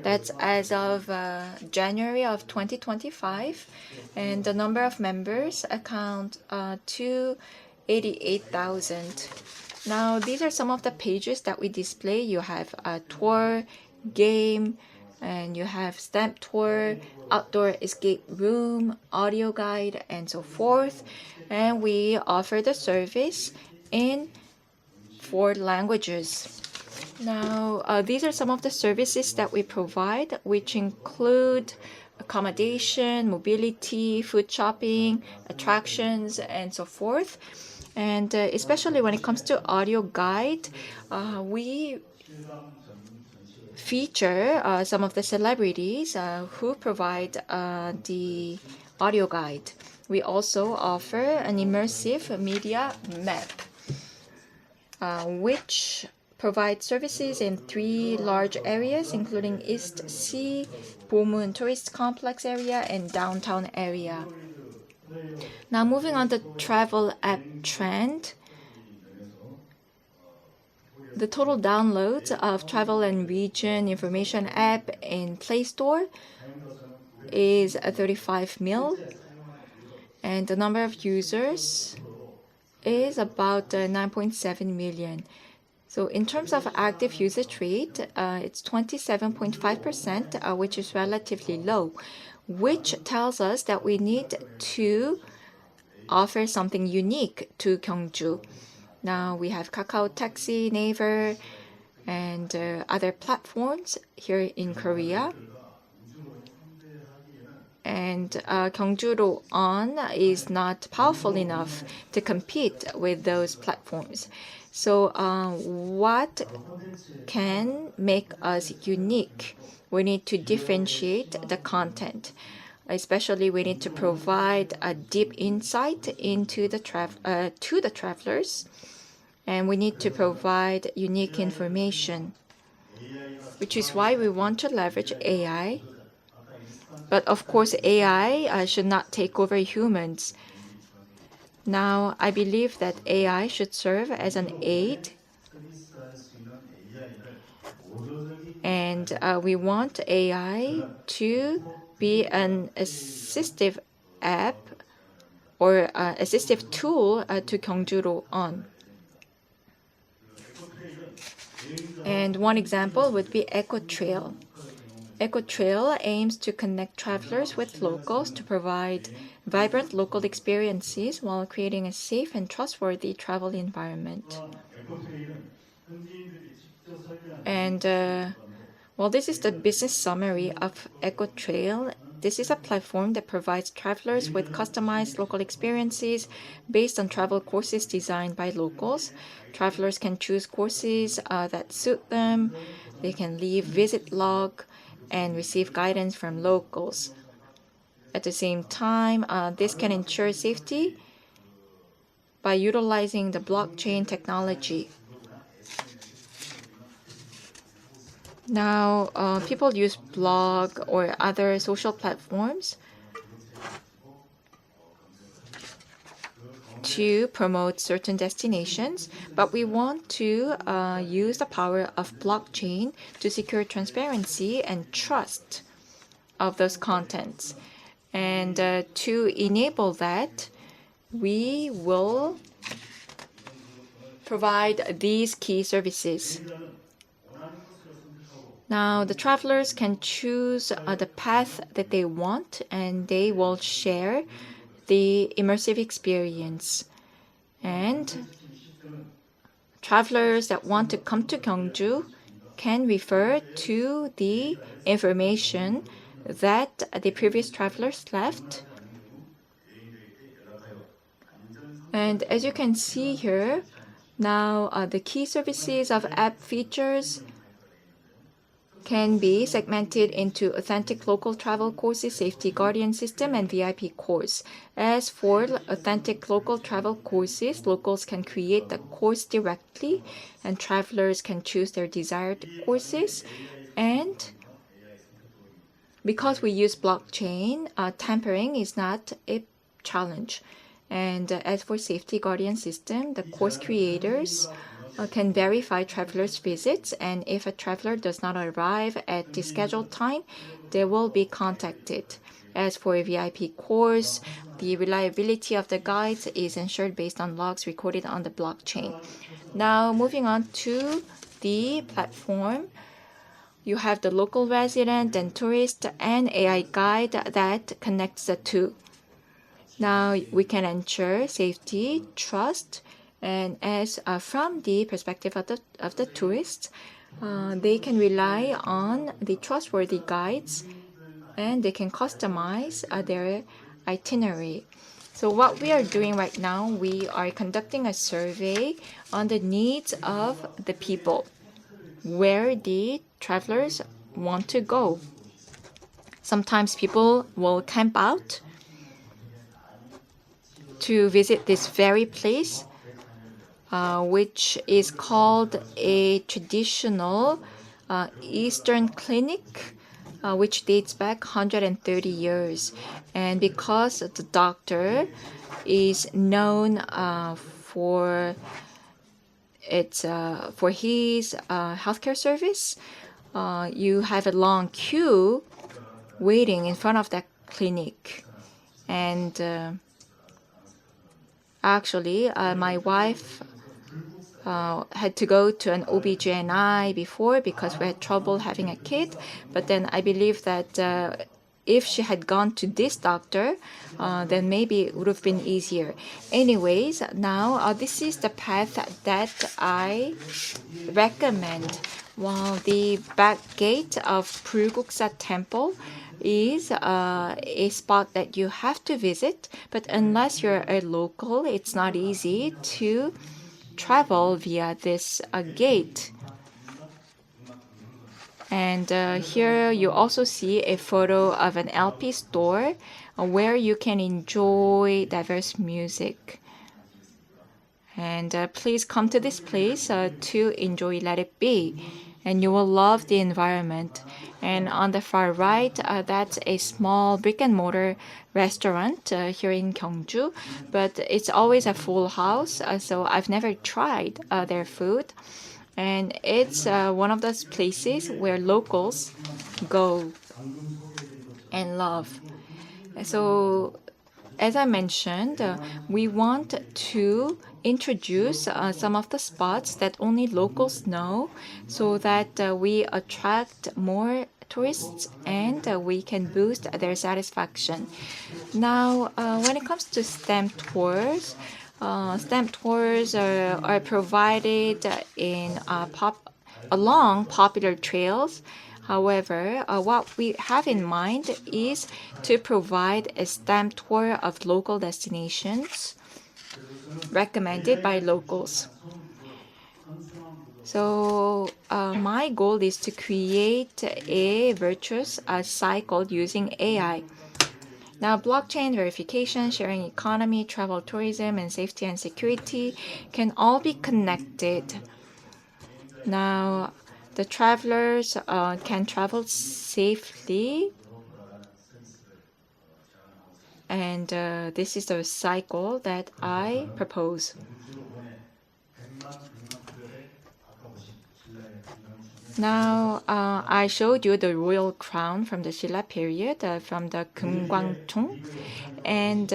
That's as of January of 2025, and the number of members account to 88,000. Now, these are some of the pages that we display. You have a tour, game, and you have stamp tour, outdoor escape room, audio guide, and so forth. And we offer the service in 4 languages. Now, these are some of the services that we provide, which include accommodation, mobility, food shopping, attractions, and so forth. And especially when it comes to audio guide, we feature some of the celebrities who provide the audio guide. We also offer an immersive media map, which provides services in 3 large areas, including East Sea, Bomun Tourist Complex area, and downtown area. Now, moving on to travel app trend. The total downloads of travel and region information app in Play Store is 35 mil, and the number of users is about 9.7 million. So in terms of active usage rate, it's 27.5%, which is relatively low, which tells us that we need to offer something unique to Gyeongju. Now we have Kakao Taxi, Naver, and other platforms here in Korea. And Gyeongju On is not powerful enough to compete with those platforms. So what can make us unique? We need to differentiate the content. Especially, we need to provide a deep insight into the to the travelers, and we need to provide unique information, which is why we want to leverage AI. But of course, AI should not take over humans. Now, I believe that AI should serve as an aid, and we want AI to be an assistive app or assistive tool to Gyeongju On. And one example would be EcoTrail. EcoTrail aims to connect travelers with locals to provide vibrant local experiences while creating a safe and trustworthy travel environment. And well, this is the business summary of EcoTrail. This is a platform that provides travelers with customized local experiences based on travel courses designed by locals. Travelers can choose courses that suit them. They can leave visit log and receive guidance from locals. At the same time, this can ensure safety by utilizing the blockchain technology. Now, people use blog or other social platforms to promote certain destinations, but we want to use the power of blockchain to secure transparency and trust of those contents. And to enable that, we will provide these key services. Now, the travelers can choose the path that they want, and they will share the immersive experience. And travelers that want to come to Gyeongju can refer to the information that the previous travelers left. And as you can see here, now the key services of app features can be segmented into authentic local travel courses, safety guardian system, and VIP course. As for authentic local travel courses, locals can create the course directly, and travelers can choose their desired courses. And because we use blockchain, tampering is not a challenge. And as for safety guardian system, the course creators can verify travelers' visits, and if a traveler does not arrive at the scheduled time, they will be contacted. As for a VIP course, the reliability of the guides is ensured based on logs recorded on the blockchain. Now, moving on to the platform, you have the local resident and tourist and AI guide that connects the two. Now we can ensure safety, trust, and as from the perspective of the tourists, they can rely on the trustworthy guides, and they can customize their itinerary. So what we are doing right now, we are conducting a survey on the needs of the people, where the travelers want to go. Sometimes people will camp out to visit this very place, which is called a traditional Eastern clinic, which dates back 130 years. And because the doctor is known for his healthcare service, you have a long queue waiting in front of that clinic. And actually, my wife had to go to an OB/GYN before because we had trouble having a kid. But then I believe that if she had gone to this doctor, then maybe it would have been easier. Anyways, now this is the path that I recommend. While the back gate of Purguksa Temple is a spot that you have to visit, but unless you're a local, it's not easy to travel via this gate. And here you also see a photo of an LP store where you can enjoy diverse music. And please come to this place to enjoy Let It Be, and you will love the environment. And on the far right, that's a small brick and mortar restaurant here in Gyeongju, but it's always a full house, so I've never tried their food. And it's one of those places where locals go and love. So, as I mentioned, we want to introduce some of the spots that only locals know so that we attract more tourists and we can boost their satisfaction. Now, when it comes to stamp tours are provided in along popular trails. However, what we have in mind is to provide a stamp tour of local destinations recommended by locals. So my goal is to create a virtuous cycle using AI. Now, blockchain verification, sharing economy, travel tourism, and safety and security can all be connected. Now, the travelers can travel safely, and this is the cycle that I propose. Now, I showed you the royal crown from the Silla period, from the Kumgwangtung. And,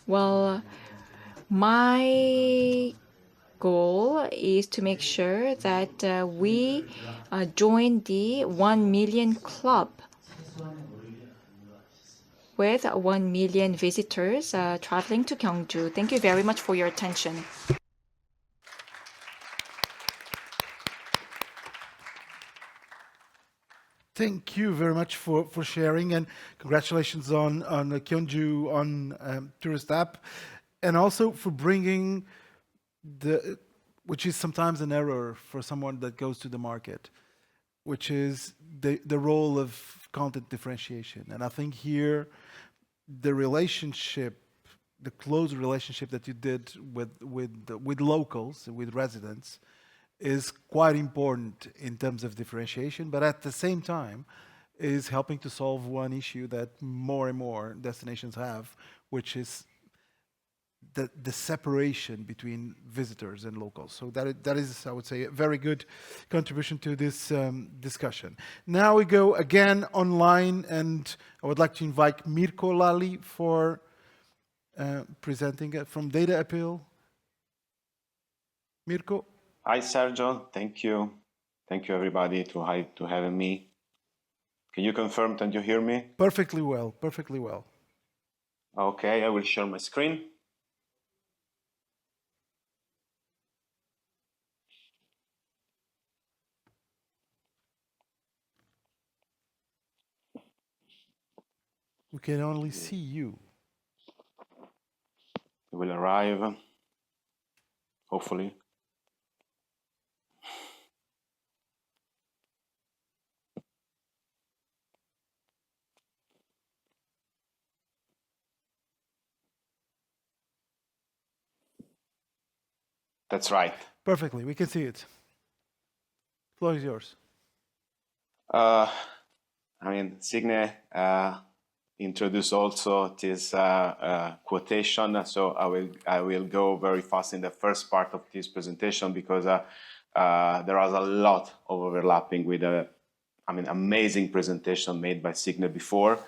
well, my goal is to make sure that we join the 1 million club with 1 million visitors traveling to Gyeongju. Thank you very much for your attention. Thank you very much for sharing, and congratulations on the Gyeongju on tourist app, and also for bringing which is sometimes an error for someone that goes to the market, which is the role of content differentiation. And I think here the close relationship that you did with locals, with residents, is quite important in terms of differentiation, but at the same time is helping to solve one issue that more and more destinations have, which is the separation between visitors and locals. So that is, I would say, a very good contribution to this discussion. Now we go again online, and I would like to invite Mirko Lali for presenting from Data Appeal. Mirko? Hi, Sergio. Thank you. Thank you, everybody, to having me. Can you confirm that you hear me? Perfectly well, perfectly well. Okay, I will share my screen. We can only see you. It will arrive, hopefully. That's right. Perfectly, we can see it. The floor is yours. I mean, Signe introduced also this quotation, so I will go very fast in the first part of this presentation because there is a lot of overlapping with amazing presentation made by Signe before.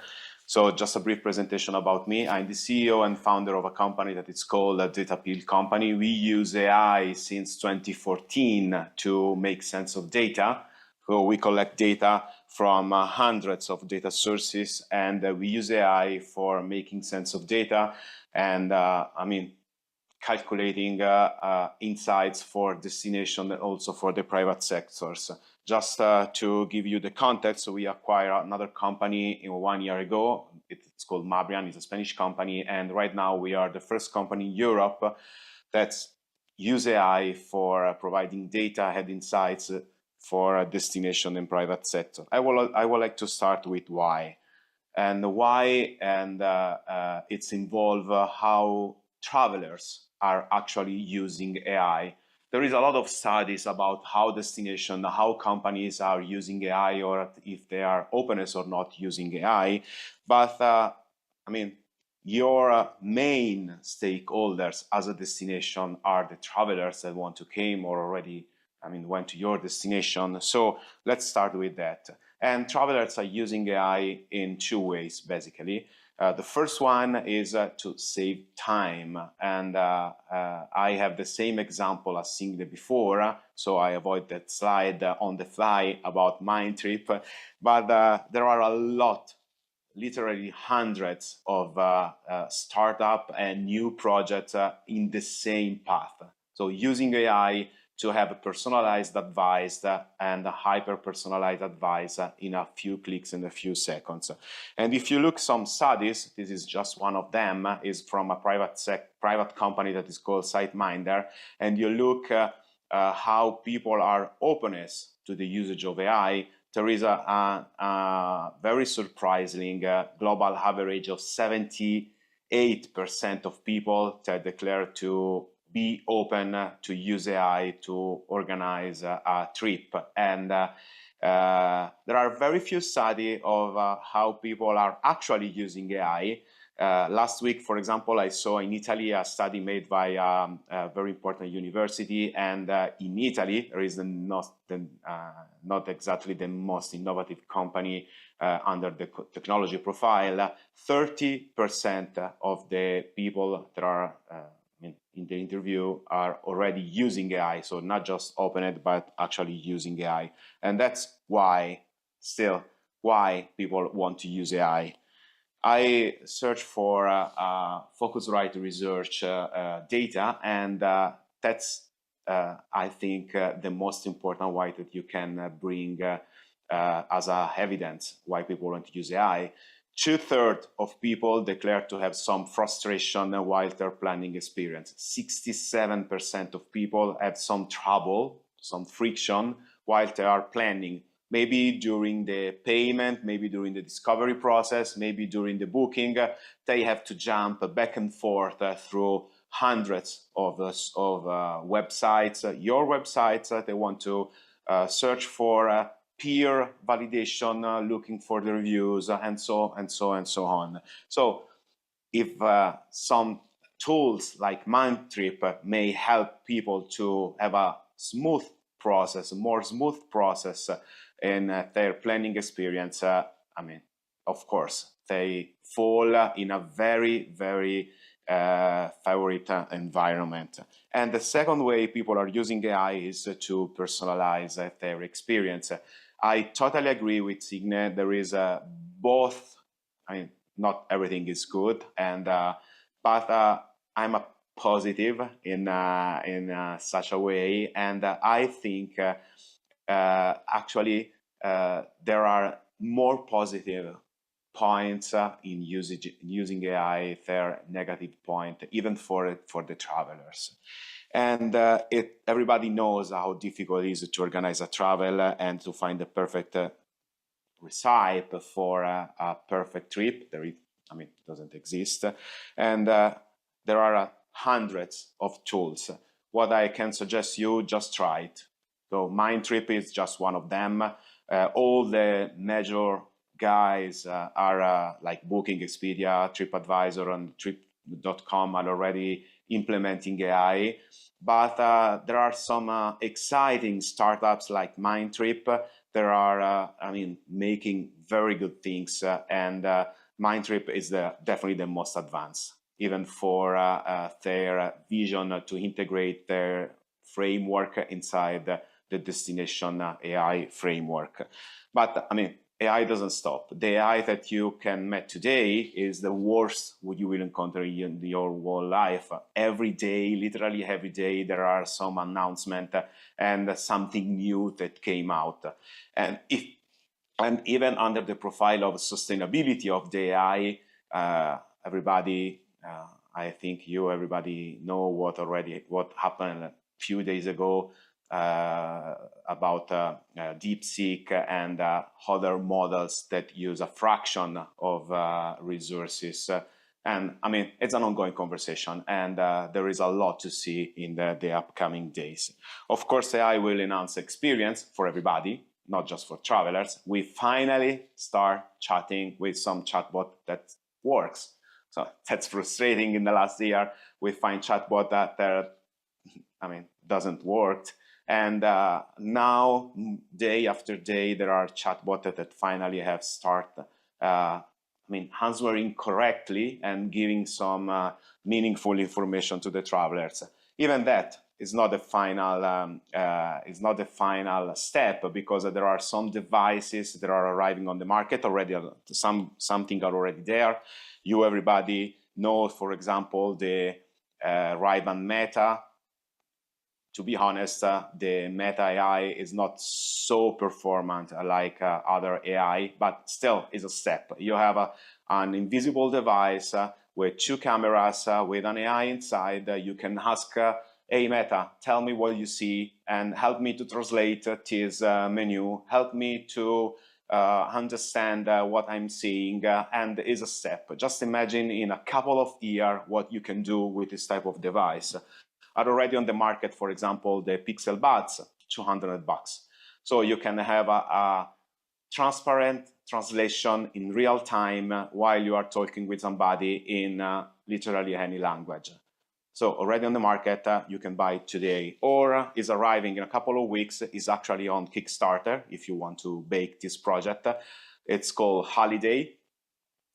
So just a brief presentation about me. I'm the CEO and founder of a company that is called a Data Appeal Company. We use AI since 2014 to make sense of data. So we collect data from hundreds of data sources, and we use AI for making sense of data and calculating insights for destination and also for the private sectors. Just to give you the context, so we acquired another company 1 year ago. It's called Mabrian, it's a Spanish company, and right now we are the first company in Europe that's use AI for providing data head insights for destination and private sector. I would like to start with why. And why, and it's involved how travelers are actually using AI. There is a lot of studies about how destination, how companies are using AI, or if they are openness or not using AI. But your main stakeholders as a destination are the travelers that want to came or already went to your destination. So let's start with that. And travelers are using AI in two ways, basically. The first one is to save time. And I have the same example as Signe before, so I avoid that slide on the fly about Mindtrip. But there are a lot, literally hundreds of startup and new projects in the same path. So using AI to have a personalized advice and a hyper-personalized advice in a few clicks in a few seconds. And if you look some studies, this is just one of them, is from a private company that is called SiteMinder, and you look how people are openness to the usage of AI, there is a very surprising global average of 78% of people that declare to be open to use AI to organize a trip. And there are very few studies of how people are actually using AI. Last week, for example, I saw in Italy a study made by a very important university, and in Italy, there is not exactly the most innovative company under the technology profile. 30% of the people that are in the interview are already using AI, so not just open it, but actually using AI. And that's why people want to use AI. I search for Focusrite research data, and that's, I think, the most important why that you can bring as a evidence why people want to use AI. 2/3 of people declare to have some frustration while they're planning experience. 67% of people have some trouble, some friction while they are planning. Maybe during the payment, maybe during the discovery process, maybe during the booking, they have to jump back and forth through hundreds of websites, your websites. They want to search for peer validation, looking for the reviews, and so on. So if some tools like Mindtrip may help people to have a smooth process, more smooth process in their planning experience, I mean, of course, they fall in a very, very favorite environment. And the second way people are using AI is to personalize their experience. I totally agree with Signe. There is both. I mean, not everything is good, and but I'm a positive in such a way, and I think actually there are more positive points in using AI, their negative point, even for the travelers. And everybody knows how difficult it is to organize a travel and to find the perfect recipe for a perfect trip. I mean, it doesn't exist. And there are hundreds of tools. What I can suggest you, just try it. So Mindtrip is just one of them. All the major guys are like Booking, Expedia, TripAdvisor, and Trip.com are already implementing AI. But there are some exciting startups like Mindtrip. There are, I mean, making very good things, and Mindtrip is definitely the most advanced, even for their vision to integrate their framework inside the destination AI framework. But I mean, AI doesn't stop. The AI that you can meet today is the worst what you will encounter in your whole life. Every day, literally every day, there are some announcement and something new that came out. And even under the profile of sustainability of the AI, everybody, I think everybody know what happened a few days ago about DeepSeek and other models that use a fraction of resources. And I mean, it's an ongoing conversation, and there is a lot to see in the upcoming days. Of course, AI will enhance experience for everybody, not just for travelers. We finally start chatting with some chatbot that works. So that's frustrating. In the last year, we find chatbot that doesn't work. And now, day after day, there are chatbots that finally have started, answering correctly and giving some meaningful information to the travelers. Even that is not the final step, because there are some devices that are arriving on the market already. Something are already there. Everybody know, for example, the Ray-Ban Meta. To be honest, the Meta AI is not so performant like other AI, but still is a step. You have an invisible device with 2 cameras with an AI inside. You can ask, hey Meta, tell me what you see and help me to translate this menu. Help me to understand what I'm seeing, and is a step. Just imagine in a couple of years what you can do with this type of device. Are already on the market, for example, the Pixel Buds, $200. So you can have a transparent translation in real time while you are talking with somebody in literally any language. So already on the market, you can buy it today, or is arriving in a couple of weeks. Is actually on Kickstarter if you want to bake this project. It's called Holiday,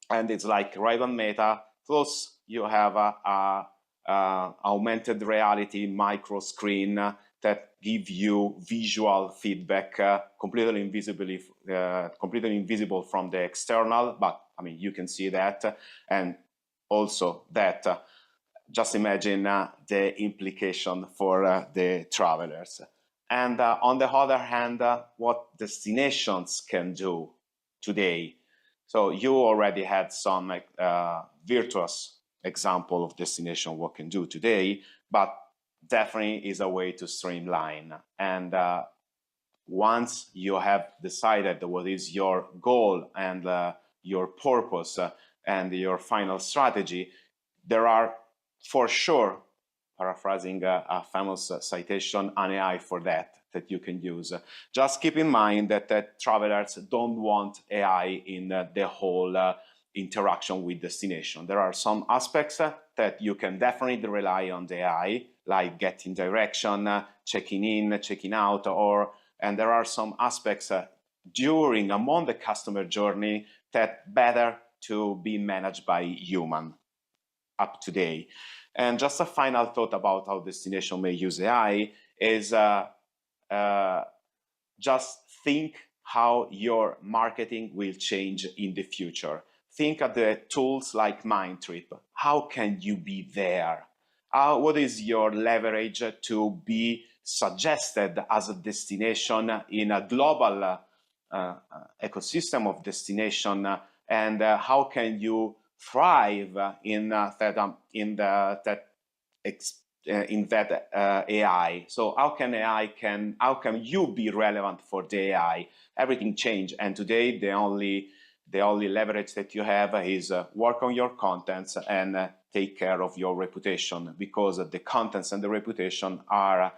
and it's like Ray-Ban Meta. Plus you have a augmented reality micro screen that give you visual feedback, completely invisible from the external, but I mean, you can see that. And also that, just imagine the implication for the travelers. And on the other hand, what destinations can do today. So you already had some virtuous example of destination what can do today, but definitely is a way to streamline. And once you have decided what is your goal and your purpose and your final strategy, there are for sure, paraphrasing a famous citation, an AI for that you can use. Just keep in mind that travelers don't want AI in the whole interaction with destination. There are some aspects that you can definitely rely on the AI, like getting direction, checking in, checking out, and there are some aspects among the customer journey that better to be managed by human up to date. And just a final thought about how destination may use AI is just think how your marketing will change in the future. Think of the tools like Mindtrip. How can you be there? What is your leverage to be suggested as a destination in a global ecosystem of destination? And how can you thrive in that AI? So how can you be relevant for the AI? Everything changed, and today the only leverage that you have is work on your contents and take care of your reputation, because the contents and the reputation are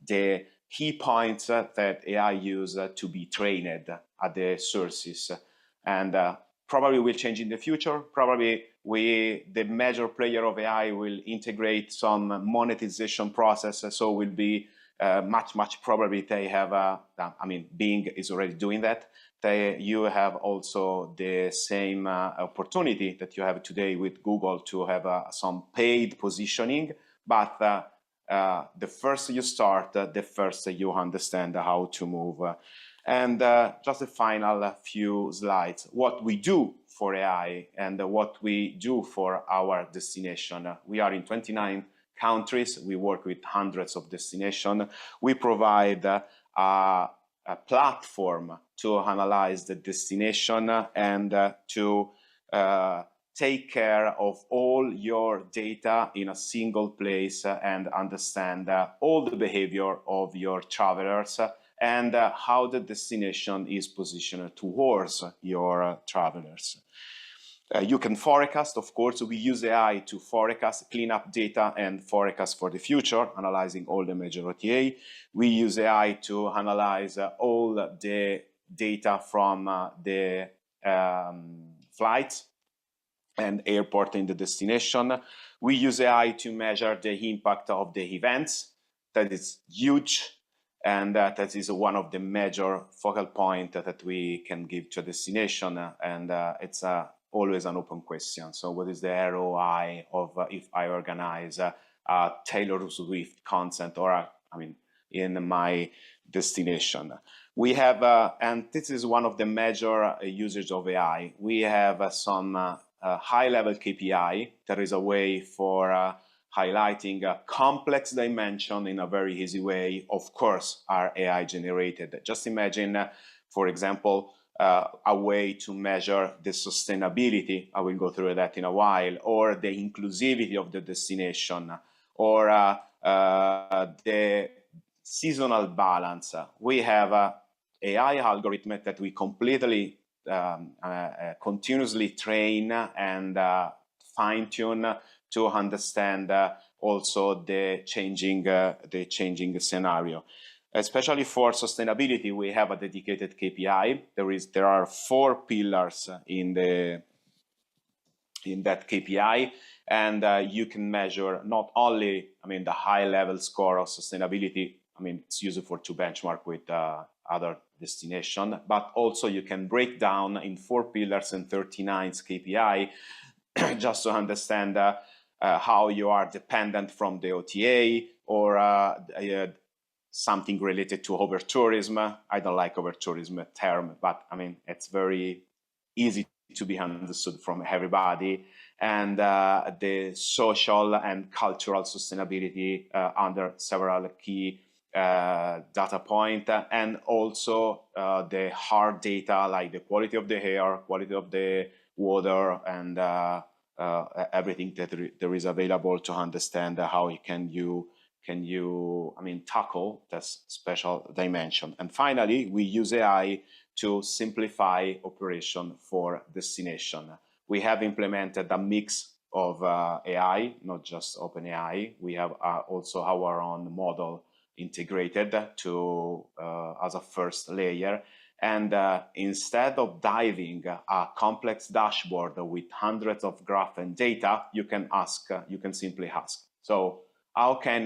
the key points that AI use to be trained at the sources, and probably will change in the future. Probably the major player of AI will integrate some monetization process, so will be much probably they have, Bing is already doing that. You have also the same opportunity that you have today with Google to have some paid positioning, but the first you start, the first you understand how to move. And just a final few slides. What we do for AI and what we do for our destination. We are in 29 countries. We work with hundreds of destinations. We provide a platform to analyze the destination and to take care of all your data in a single place and understand all the behavior of your travelers and how the destination is positioned towards your travelers. You can forecast, of course. We use AI to forecast, clean up data and forecast for the future, analyzing all the major OTA. We use AI to analyze all the data from the flights and airport in the destination. We use AI to measure the impact of the events. That is huge. And that is one of the major focal points that we can give to a destination. And it's always an open question. So what is the ROI of if I organize a Taylor Swift concert or, in my destination? We have, and this is one of the major uses of AI, we have some high-level KPI. There is a way for highlighting a complex dimension in a very easy way, of course, are AI generated. Just imagine, for example, a way to measure the sustainability. I will go through that in a while, or the inclusivity of the destination, or the seasonal balance. We have AI algorithm that we completely continuously train and fine-tune to understand also the changing scenario. Especially for sustainability, we have a dedicated KPI. There are 4 pillars in that KPI, and you can measure not only, the high-level score of sustainability. It's useful to benchmark with other destination, but also you can break down in 4 pillars and 39 KPI just to understand how you are dependent from the OTA or something related to over-tourism. I don't like over-tourism term, but it's very easy to be understood from everybody. And the social and cultural sustainability under several key data point, and also the hard data like the quality of the air, quality of the water, and everything that there is available to understand how can you tackle this special dimension. And finally, we use AI to simplify operation for destination. We have implemented a mix of AI, not just OpenAI. We have also our own model integrated to as a first layer, And instead of diving a complex dashboard with hundreds of graph and data, you can simply ask. So how can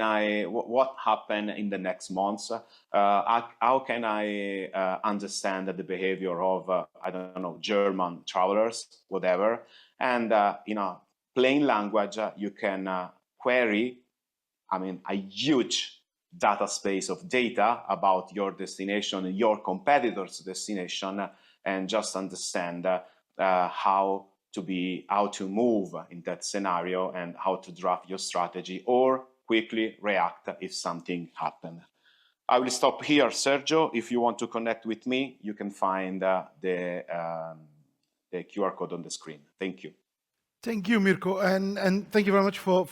what happened in the next months? How can I understand the behavior of, I don't know, German travelers, whatever. And in a plain language, you can query, a huge data space of data about your destination and your competitor's destination, and just understand how to move in that scenario and how to draft your strategy or quickly react if something happened. I will stop here. Sergio, if you want to connect with me, you can find the QR code on the screen. Thank you. Thank you, Mirko, and thank you very much for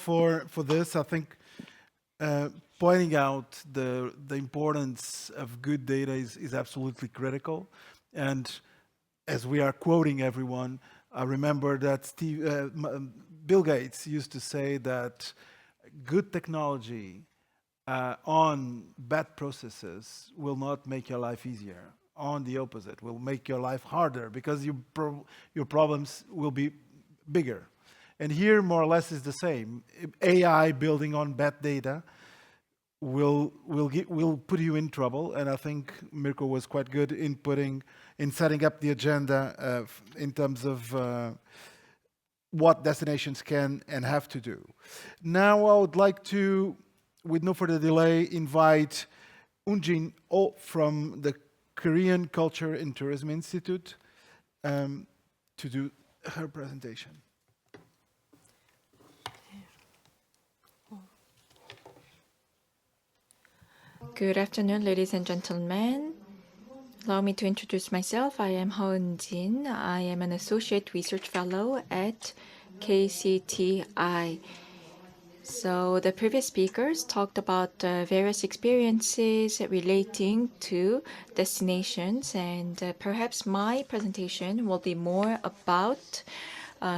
this. I think pointing out the importance of good data is absolutely critical. And as we are quoting everyone, I remember that Bill Gates used to say that good technology on bad processes will not make your life easier. On the opposite, will make your life harder because your problems will be bigger. And here, more or less, is the same. AI building on bad data will put you in trouble. And I think Mirko was quite good in setting up the agenda in terms of what destinations can and have to do. Now, I would like to, with no further delay, invite Unjin Oh from the Korean Culture and Tourism Institute to do her presentation. Good afternoon, ladies and gentlemen. Allow me to introduce myself. I am Ho Eun-jin. I am an Associate Research Fellow at KCTI. So the previous speakers talked about various experiences relating to destinations, and perhaps my presentation will be more about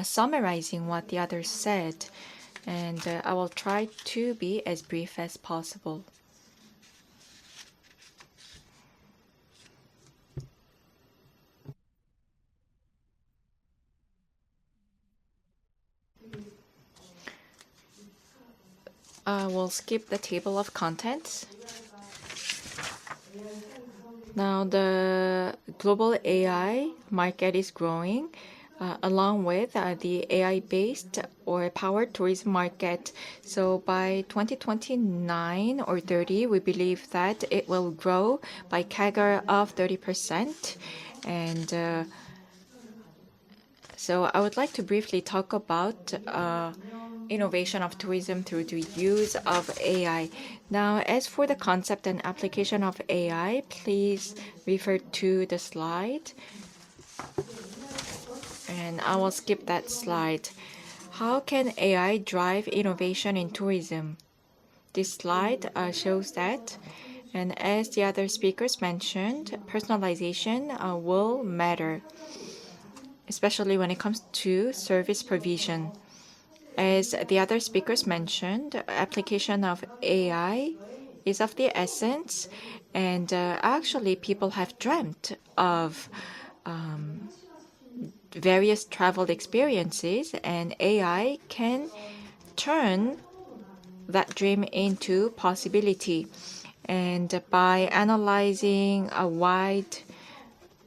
summarizing what the others said. And I will try to be as brief as possible. We'll skip the table of contents. Now, the global AI market is growing along with the AI-based or powered tourism market. So by 2029 or 30, we believe that it will grow by CAGR of 30%. And so I would like to briefly talk about innovation of tourism through the use of AI. Now, as for the concept and application of AI, please refer to the slide. And I will skip that slide. How can AI drive innovation in tourism? This slide shows that. And as the other speakers mentioned, personalization will matter, especially when it comes to service provision. As the other speakers mentioned, application of AI is of the essence, and actually people have dreamt of various travel experiences, and AI can turn that dream into possibility. And by analyzing a wide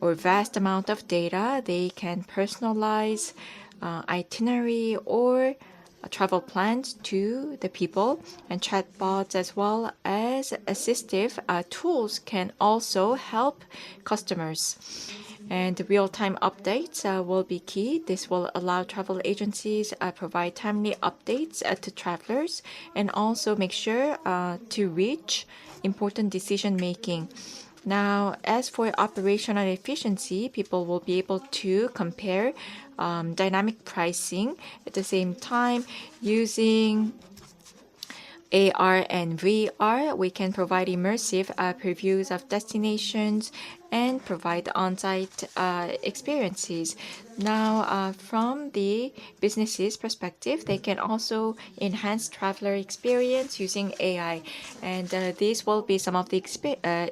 or vast amount of data, they can personalize itinerary or travel plans to the people, and chatbots as well as assistive tools can also help customers. And real-time updates will be key. This will allow travel agencies provide timely updates to travelers and also make sure to reach important decision-making. Now, as for operational efficiency, people will be able to compare dynamic pricing at the same time using AR and VR, we can provide immersive previews of destinations and provide on-site experiences. Now, from the business's perspective, they can also enhance traveler experience using AI, and these will be some of the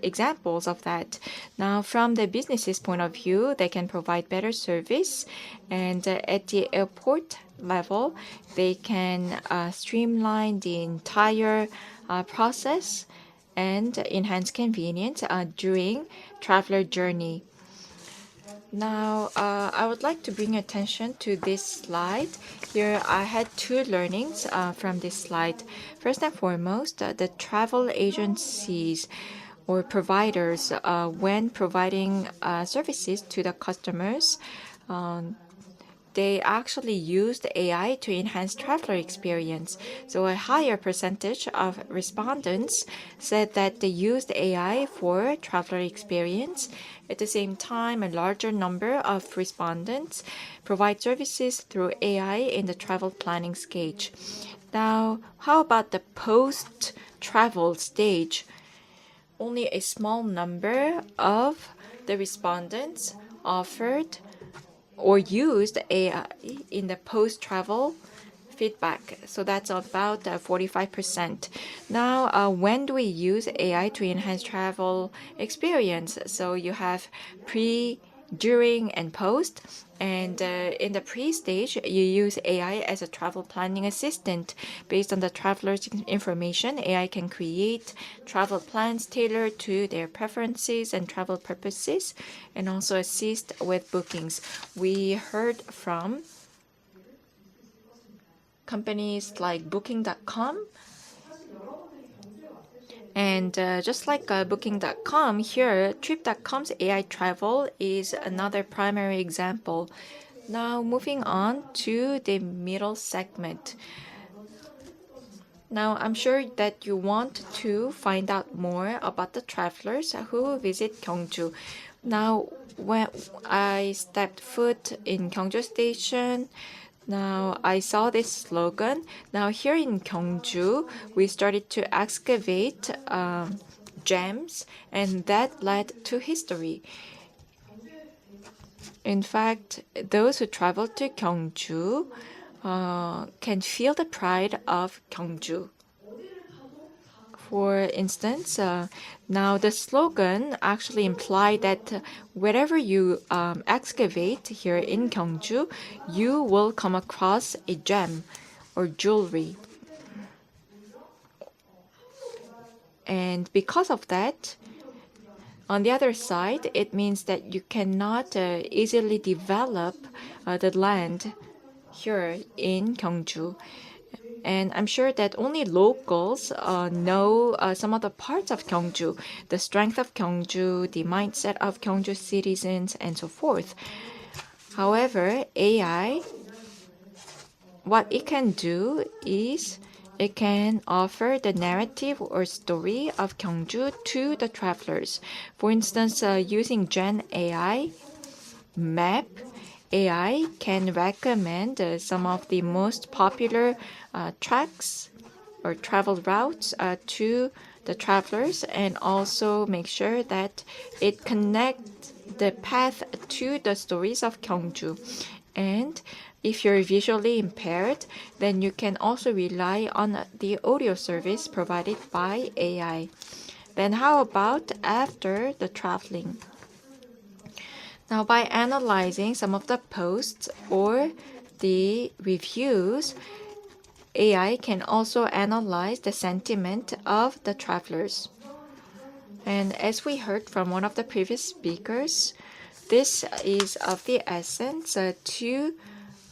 examples of that. Now, from the business's point of view, they can provide better service, and at the airport level, they can streamline the entire process and enhance convenience during traveler journey. Now, I would like to bring attention to this slide. Here, I had two learnings from this slide. First and foremost, the travel agencies or providers, when providing services to the customers, they actually used AI to enhance traveler experience. So a higher percentage of respondents said that they used AI for traveler experience. At the same time, a larger number of respondents provide services through AI in the travel planning stage. Now, how about the post-travel stage? Only a small number of the respondents offered or used AI in the post-travel feedback. So that's about 45%. Now, when do we use AI to enhance travel experience? So you have pre, during, and post. And in the pre-stage, you use AI as a travel planning assistant. Based on the traveler's information, AI can create travel plans tailored to their preferences and travel purposes, and also assist with bookings. We heard from companies like Booking.com. And just like Booking.com, here, Trip.com's AI travel is another primary example. Now, moving on to the middle segment. Now, I'm sure that you want to find out more about the travelers who visit Gyeongju. Now, when I stepped foot in Gyeongju Station, now, I saw this slogan. Now, here in Gyeongju, we started to excavate gems, and that led to history. In fact, those who travel to Gyeongju can feel the pride of Gyeongju. For instance, now the slogan actually implied that wherever you excavate here in Gyeongju, you will come across a gem or jewelry. And because of that, on the other side, it means that you cannot easily develop the land here in Gyeongju. And I'm sure that only locals know some of the parts of Gyeongju, the strength of Gyeongju, the mindset of Gyeongju citizens, and so forth. However, AI, what it can do is it can offer the narrative or story of Gyeongju to the travelers. For instance, using Gen AI map, AI can recommend some of the most popular tracks or travel routes to the travelers, and also make sure that it connects the path to the stories of Gyeongju. And if you're visually impaired, then you can also rely on the audio service provided by AI. Then how about after the traveling? Now, by analyzing some of the posts or the reviews, AI can also analyze the sentiment of the travelers. And as we heard from one of the previous speakers, this is of the essence to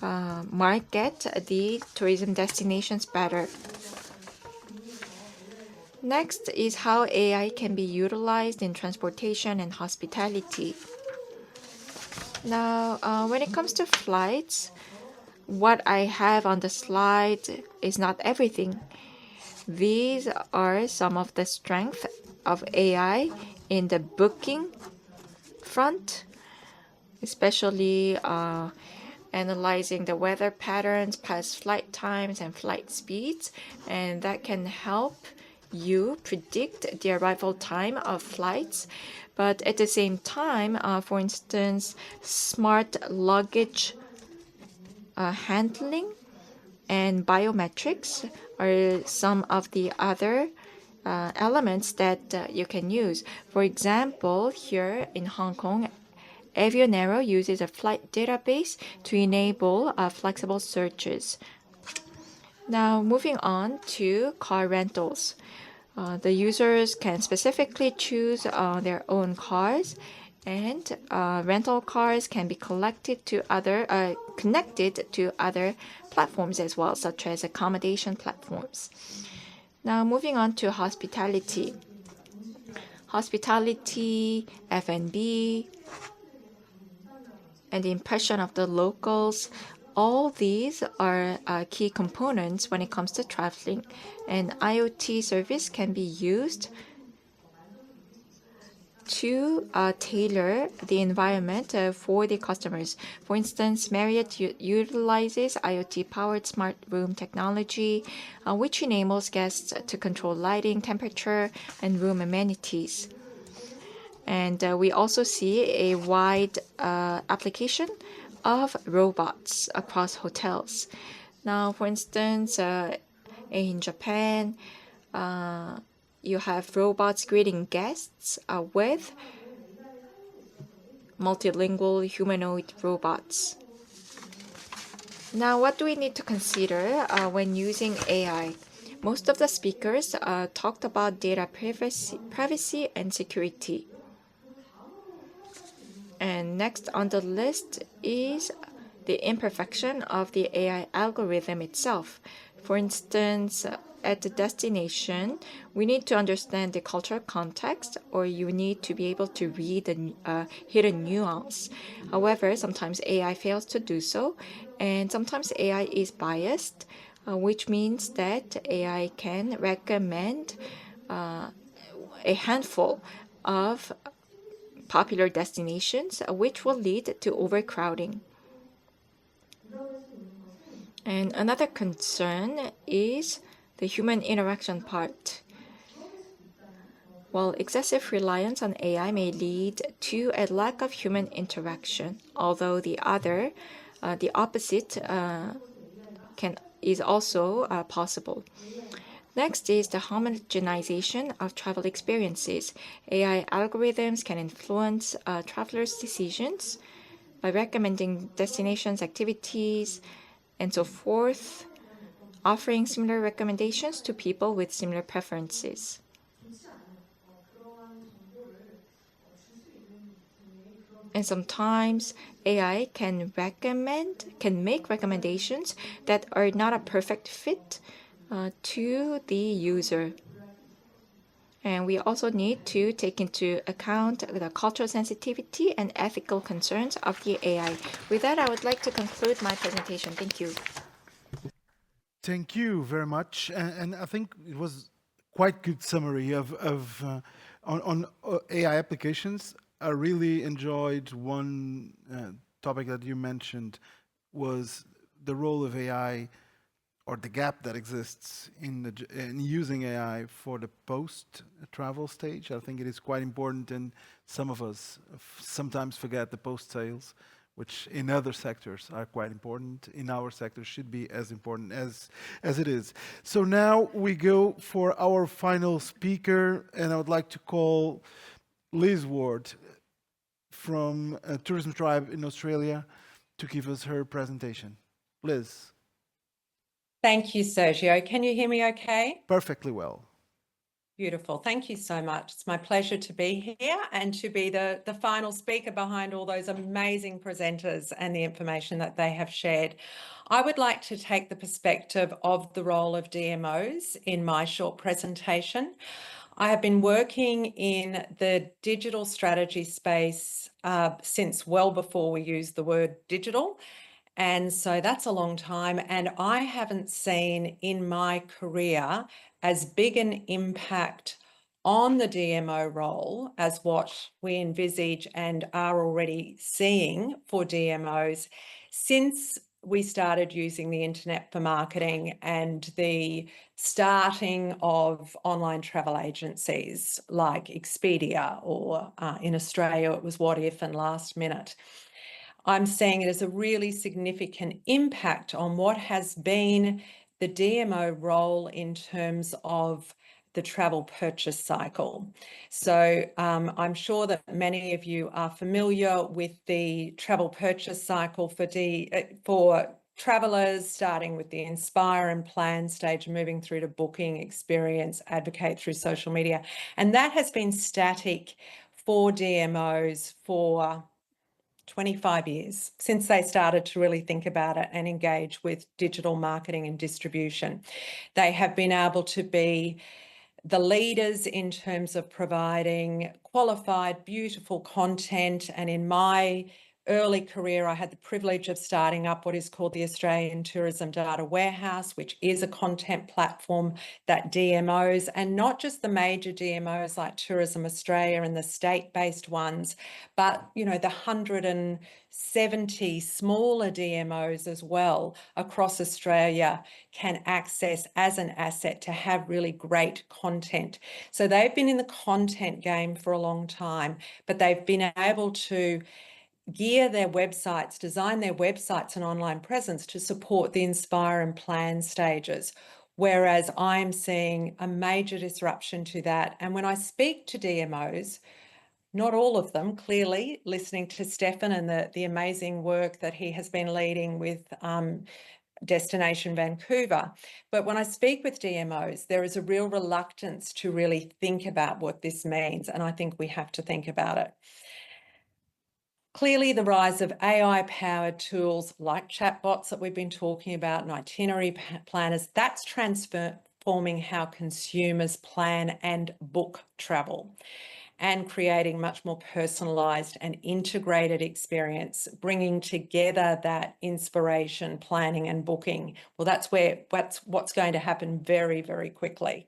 market the tourism destinations better. Next is how AI can be utilized in transportation and hospitality. Now, when it comes to flights, what I have on the slide is not everything. These are some of the strengths of AI in the booking front, especially analyzing the weather patterns, past flight times, and flight speeds, and that can help you predict the arrival time of flights. But at the same time, for instance, smart luggage handling and biometrics are some of the other elements that you can use. For example, here in Hong Kong, Avionero uses a flight database to enable flexible searches. Now, moving on to car rentals. The users can specifically choose their own cars, and rental cars can be connected to other platforms as well, such as accommodation platforms. Now, moving on to hospitality. Hospitality, F&B, and the impression of the locals. All these are key components when it comes to traveling, and IoT service can be used to tailor the environment for the customers. For instance, Marriott utilizes IoT-powered smart room technology, which enables guests to control lighting, temperature, and room amenities. And we also see a wide application of robots across hotels. Now, for instance, in Japan, you have robots greeting guests with multilingual humanoid robots. Now, what do we need to consider when using AI? Most of the speakers talked about data privacy and security. And next on the list is the imperfection of the AI algorithm itself. For instance, at the destination, we need to understand the cultural context, or you need to be able to read the hidden nuance. However, sometimes AI fails to do so, and sometimes AI is biased, which means that AI can recommend a handful of popular destinations, which will lead to overcrowding. And another concern is the human interaction part. While excessive reliance on AI may lead to a lack of human interaction, although the opposite is also possible. Next is the homogenization of travel experiences. AI algorithms can influence travelers' decisions by recommending destinations, activities, and so forth, offering similar recommendations to people with similar preferences. And sometimes AI can make recommendations that are not a perfect fit to the user. And we also need to take into account the cultural sensitivity and ethical concerns of the AI. With that, I would like to conclude my presentation. Thank you. Thank you very much. And I think it was quite good summary on AI applications. I really enjoyed one topic that you mentioned was the role of AI, or the gap that exists in using AI for the post-travel stage. I think it is quite important, and some of us sometimes forget the post-sales, which in other sectors are quite important. In our sector should be as important as it is. So now we go for our final speaker, and I would like to call Liz Ward from Tourism Tribe in Australia to give us her presentation. Liz. Thank you, Sergio. Can you hear me okay? Perfectly well. Beautiful. Thank you so much. It's my pleasure to be here and to be the final speaker behind all those amazing presenters and the information that they have shared. I would like to take the perspective of the role of DMOs in my short presentation. I have been working in the digital strategy space since well before we used the word digital. And so that's a long time. And I haven't seen in my career as big an impact on the DMO role as what we envisage and are already seeing for DMOs Since we started using the internet for marketing and the starting of online travel agencies like Expedia, or in Australia it was What If and Last Minute, I'm seeing it as a really significant impact on what has been the DMO role in terms of the travel purchase cycle. So I'm sure that many of you are familiar with the travel purchase cycle for travellers, starting with the inspire and plan stage, moving through to booking, experience, advocate through social media. And that has been static for DMOs for 25 years, since they started to really think about it and engage with digital marketing and distribution. They have been able to be the leaders in terms of providing qualified, beautiful content. And in my early career, I had the privilege of starting up what is called the Australian Tourism Data Warehouse, which is a content platform that DMOs, and not just the major DMOs like Tourism Australia and the state-based ones, but the 170 smaller DMOs as well across Australia can access as an asset to have really great content. So they've been in the content game for a long time, but they've been able to gear their websites, design their websites and online presence to support the inspire and plan stages. Whereas I'm seeing a major disruption to that. And when I speak to DMOs, not all of them, clearly, listening to Stefan and the amazing work that he has been leading with Destination Vancouver. But when I speak with DMOs, there is a real reluctance to really think about what this means. And I think we have to think about it. Clearly, the rise of AI-powered tools like chatbots that we've been talking about and itinerary planners, that's transforming how consumers plan and book travel, and creating much more personalised and integrated experience, bringing together that inspiration, planning and booking. Well, that's what's going to happen very, very quickly.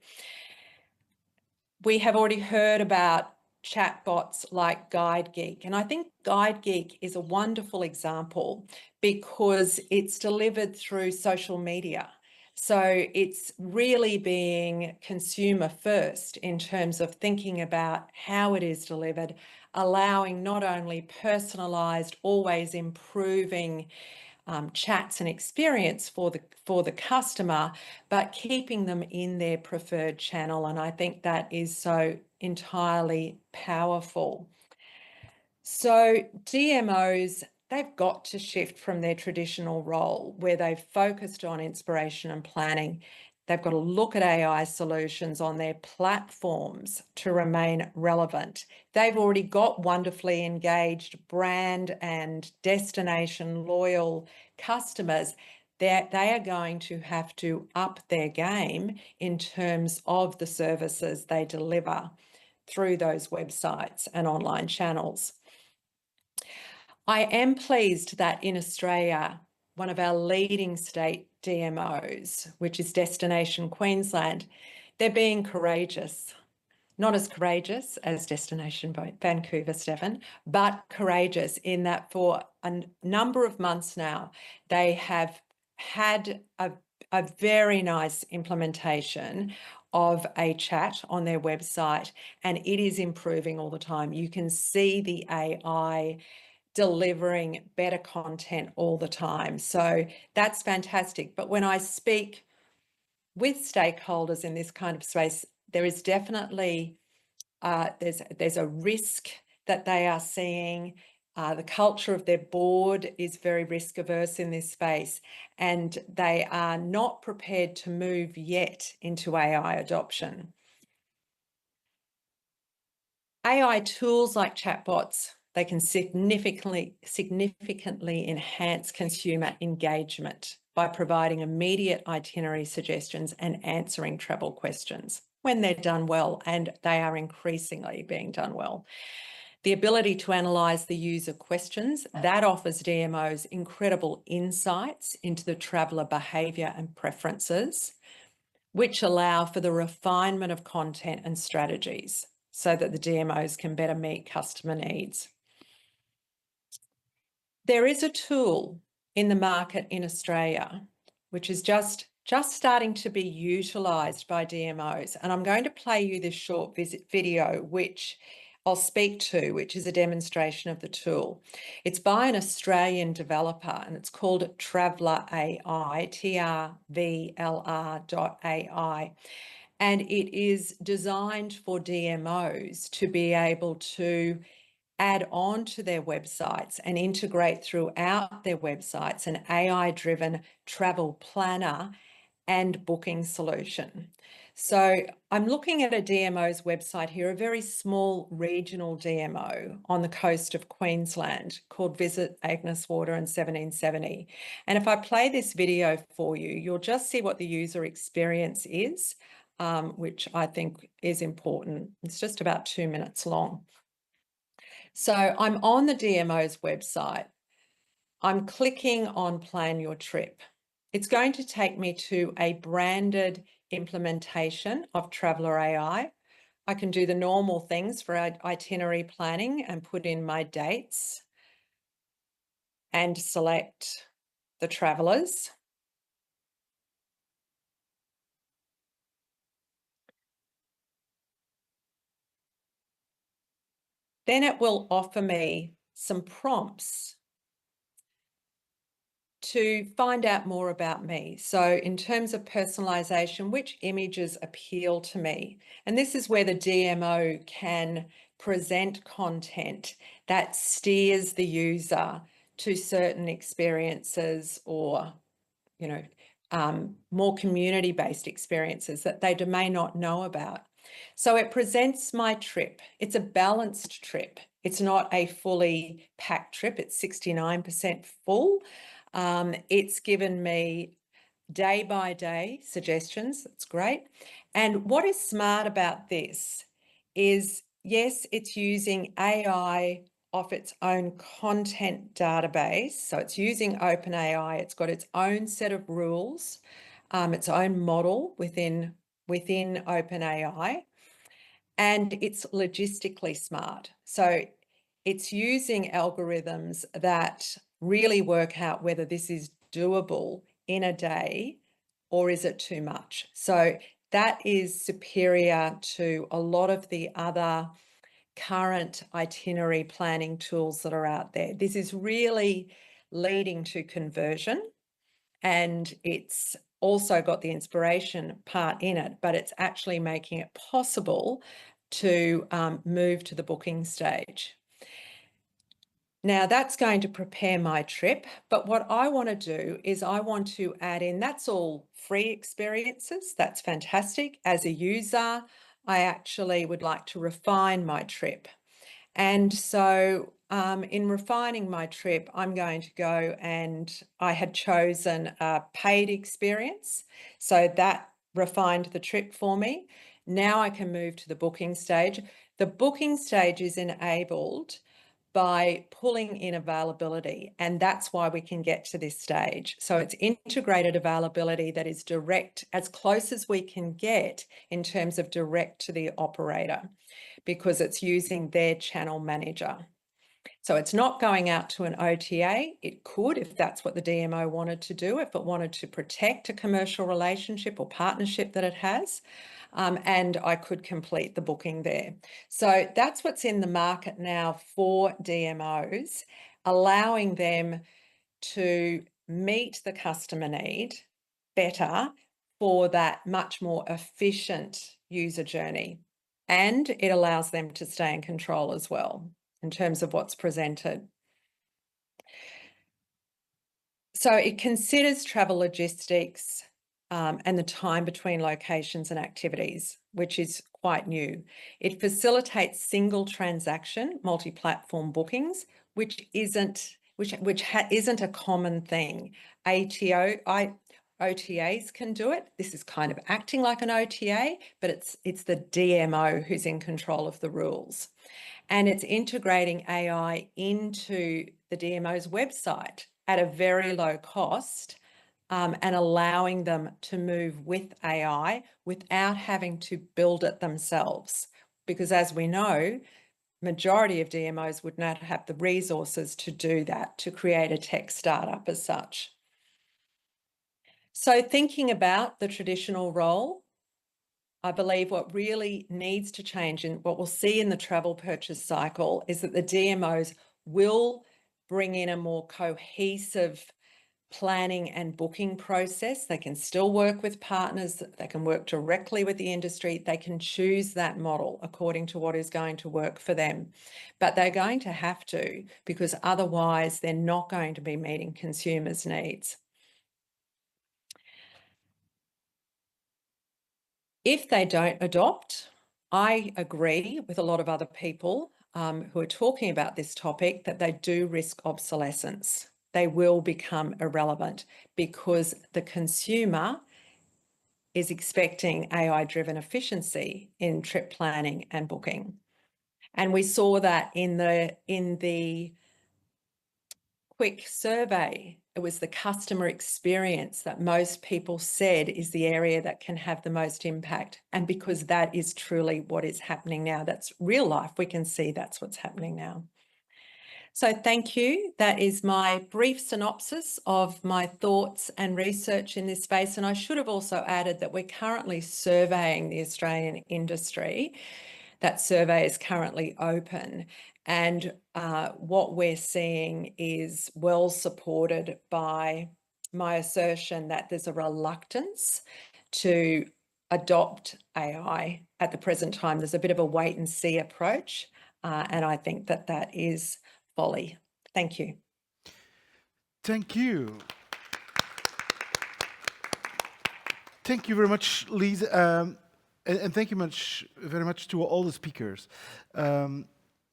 We have already heard about chatbots like GuideGeek, and I think GuideGeek is a wonderful example because it's delivered through social media. So it's really being consumer first in terms of thinking about how it is delivered, allowing not only personalised, always improving chats and experience for the customer, but keeping them in their preferred channel. And I think that is so entirely powerful. So DMOs, they've got to shift from their traditional role where they've focused on inspiration and planning. They've got to look at AI solutions on their platforms to remain relevant. They've already got wonderfully engaged brand and destination loyal customers. They are going to have to up their game in terms of the services they deliver through those websites and online channels. I am pleased that in Australia, one of our leading state DMOs, which is Destination Queensland, they're being courageous. Not as courageous as Destination Vancouver, Stefan, but courageous in that for a number of months now, they have had a very nice implementation of a chat on their website, and it is improving all the time. You can see the AI delivering better content all the time. So that's fantastic. But when I speak with stakeholders in this kind of space, there is definitely, there's a risk that they are seeing. The culture of their board is very risk averse in this space, and they are not prepared to move yet into AI adoption. AI tools like chatbots, they can significantly enhance consumer engagement by providing immediate itinerary suggestions and answering travel questions when they're done well, and they are increasingly being done well. The ability to analyse the user questions, that offers DMOs incredible insights into the traveller behaviour and preferences, which allow for the refinement of content and strategies so that the DMOs can better meet customer needs. There is a tool in the market in Australia, which is just starting to be utilised by DMOs. And I'm going to play you this short video, which I'll speak to, which is a demonstration of the tool. It's by an Australian developer, and it's called Traveller AI, TRVLR.ai. And it is designed for DMOs to be able to add on to their websites and integrate throughout their websites an AI-driven travel planner and booking solution. So I'm looking at a DMO's website here, a very small regional DMO on the coast of Queensland called Visit Agnes Water in 1770. And if I play this video for you, you'll just see what the user experience is, which I think is important. It's just about 2 minutes long. So I'm on the DMO's website. I'm clicking on Plan Your Trip. It's going to take me to a branded implementation of Traveller AI. I can do the normal things for itinerary planning and put in my dates and select the travellers. Then it will offer me some prompts to find out more about me. So in terms of personalization, which images appeal to me? And this is where the DMO can present content that steers the user to certain experiences or, you know, more community-based experiences that they may not know about. So it presents my trip. It's a balanced trip. It's not a fully packed trip. It's 69% full. It's given me day by day suggestions. That's great. And what is smart about this is, yes, it's using AI off its own content database. So it's using OpenAI. It's got its own set of rules, its own model within OpenAI, and it's logistically smart. So it's using algorithms that really work out whether this is doable in a day or is it too much. So that is superior to a lot of the other current itinerary planning tools that are out there. This is really leading to conversion, and it's also got the inspiration part in it, but it's actually making it possible to move to the booking stage. Now that's going to prepare my trip, but what I want to do is I want to add in, that's all free experiences, that's fantastic. As a user, I actually would like to refine my trip. And so in refining my trip, I'm going to go, and I had chosen a paid experience. So that refined the trip for me. Now I can move to the booking stage. The booking stage is enabled by pulling in availability, and that's why we can get to this stage. So it's integrated availability that is direct, as close as we can get in terms of direct to the operator, because it's using their channel manager. So it's not going out to an OTA. It could, if that's what the DMO wanted to do, if it wanted to protect a commercial relationship or partnership that it has, and I could complete the booking there. So that's what's in the market now for DMOs, allowing them to meet the customer need better for that much more efficient user journey. And it allows them to stay in control as well in terms of what's presented. So it considers travel logistics and the time between locations and activities, which is quite new. It facilitates single transaction, multi-platform bookings, which isn't a common thing. OTAs can do it. This is kind of acting like an OTA, but it's the DMO who's in control of the rules. And it's integrating AI into the DMO's website at a very low cost, and allowing them to move with AI without having to build it themselves. Because as we know, majority of DMOs would not have the resources to do that, to create a tech startup as such. So thinking about the traditional role, I believe what really needs to change and what we'll see in the travel purchase cycle is that the DMOs will bring in a more cohesive planning and booking process. They can still work with partners, they can work directly with the industry, they can choose that model according to what is going to work for them. But they're going to have to, because otherwise they're not going to be meeting consumers' needs. If they don't adopt, I agree with a lot of other people who are talking about this topic that they do risk obsolescence. They will become irrelevant because the consumer is expecting AI-driven efficiency in trip planning and booking. And we saw that in the quick survey. It was the customer experience that most people said is the area that can have the most impact. And because that is truly what is happening now, that's real life, we can see that's what's happening now. So thank you. That is my brief synopsis of my thoughts and research in this space. And I should have also added that we're currently surveying the Australian industry. That survey is currently open. And what we're seeing is well supported by my assertion that there's a reluctance to adopt AI at the present time. There's a bit of a wait and see approach. And I think that that is folly. Thank you. Thank you. Thank you very much, Liz. And thank you very much to all the speakers.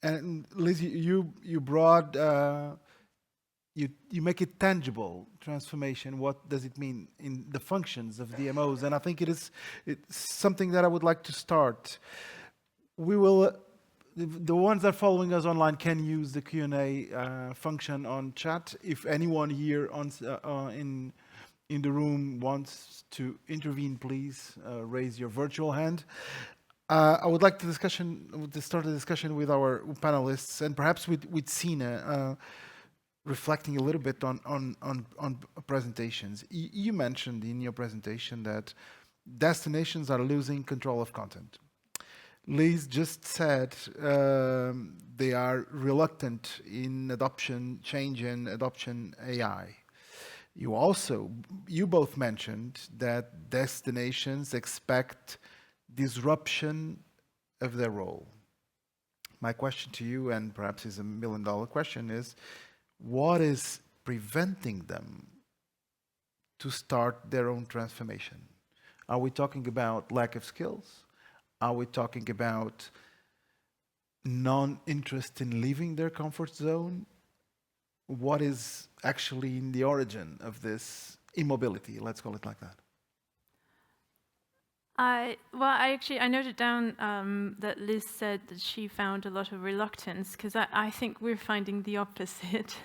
And Liz, you brought, you make it tangible, transformation. What does it mean in the functions of DMOs? And I think it's something that I would like to start. We will, the ones that are following us online can use the Q&A function on chat. If anyone here in the room wants to intervene, please raise your virtual hand. I would like to start a discussion with our panelists and perhaps with Sina, reflecting a little bit on presentations. You mentioned in your presentation that destinations are losing control of content. Liz just said they are reluctant in change in adoption AI. You both mentioned that destinations expect disruption of their role. My question to you, and perhaps is a million-dollar question, is what is preventing them to start their own transformation? Are we talking about lack of skills? Are we talking about non-interest in leaving their comfort zone? What is actually in the origin of this immobility? Let's call it like that. I noted down that Liz said that she found a lot of reluctance, because I think we're finding the opposite.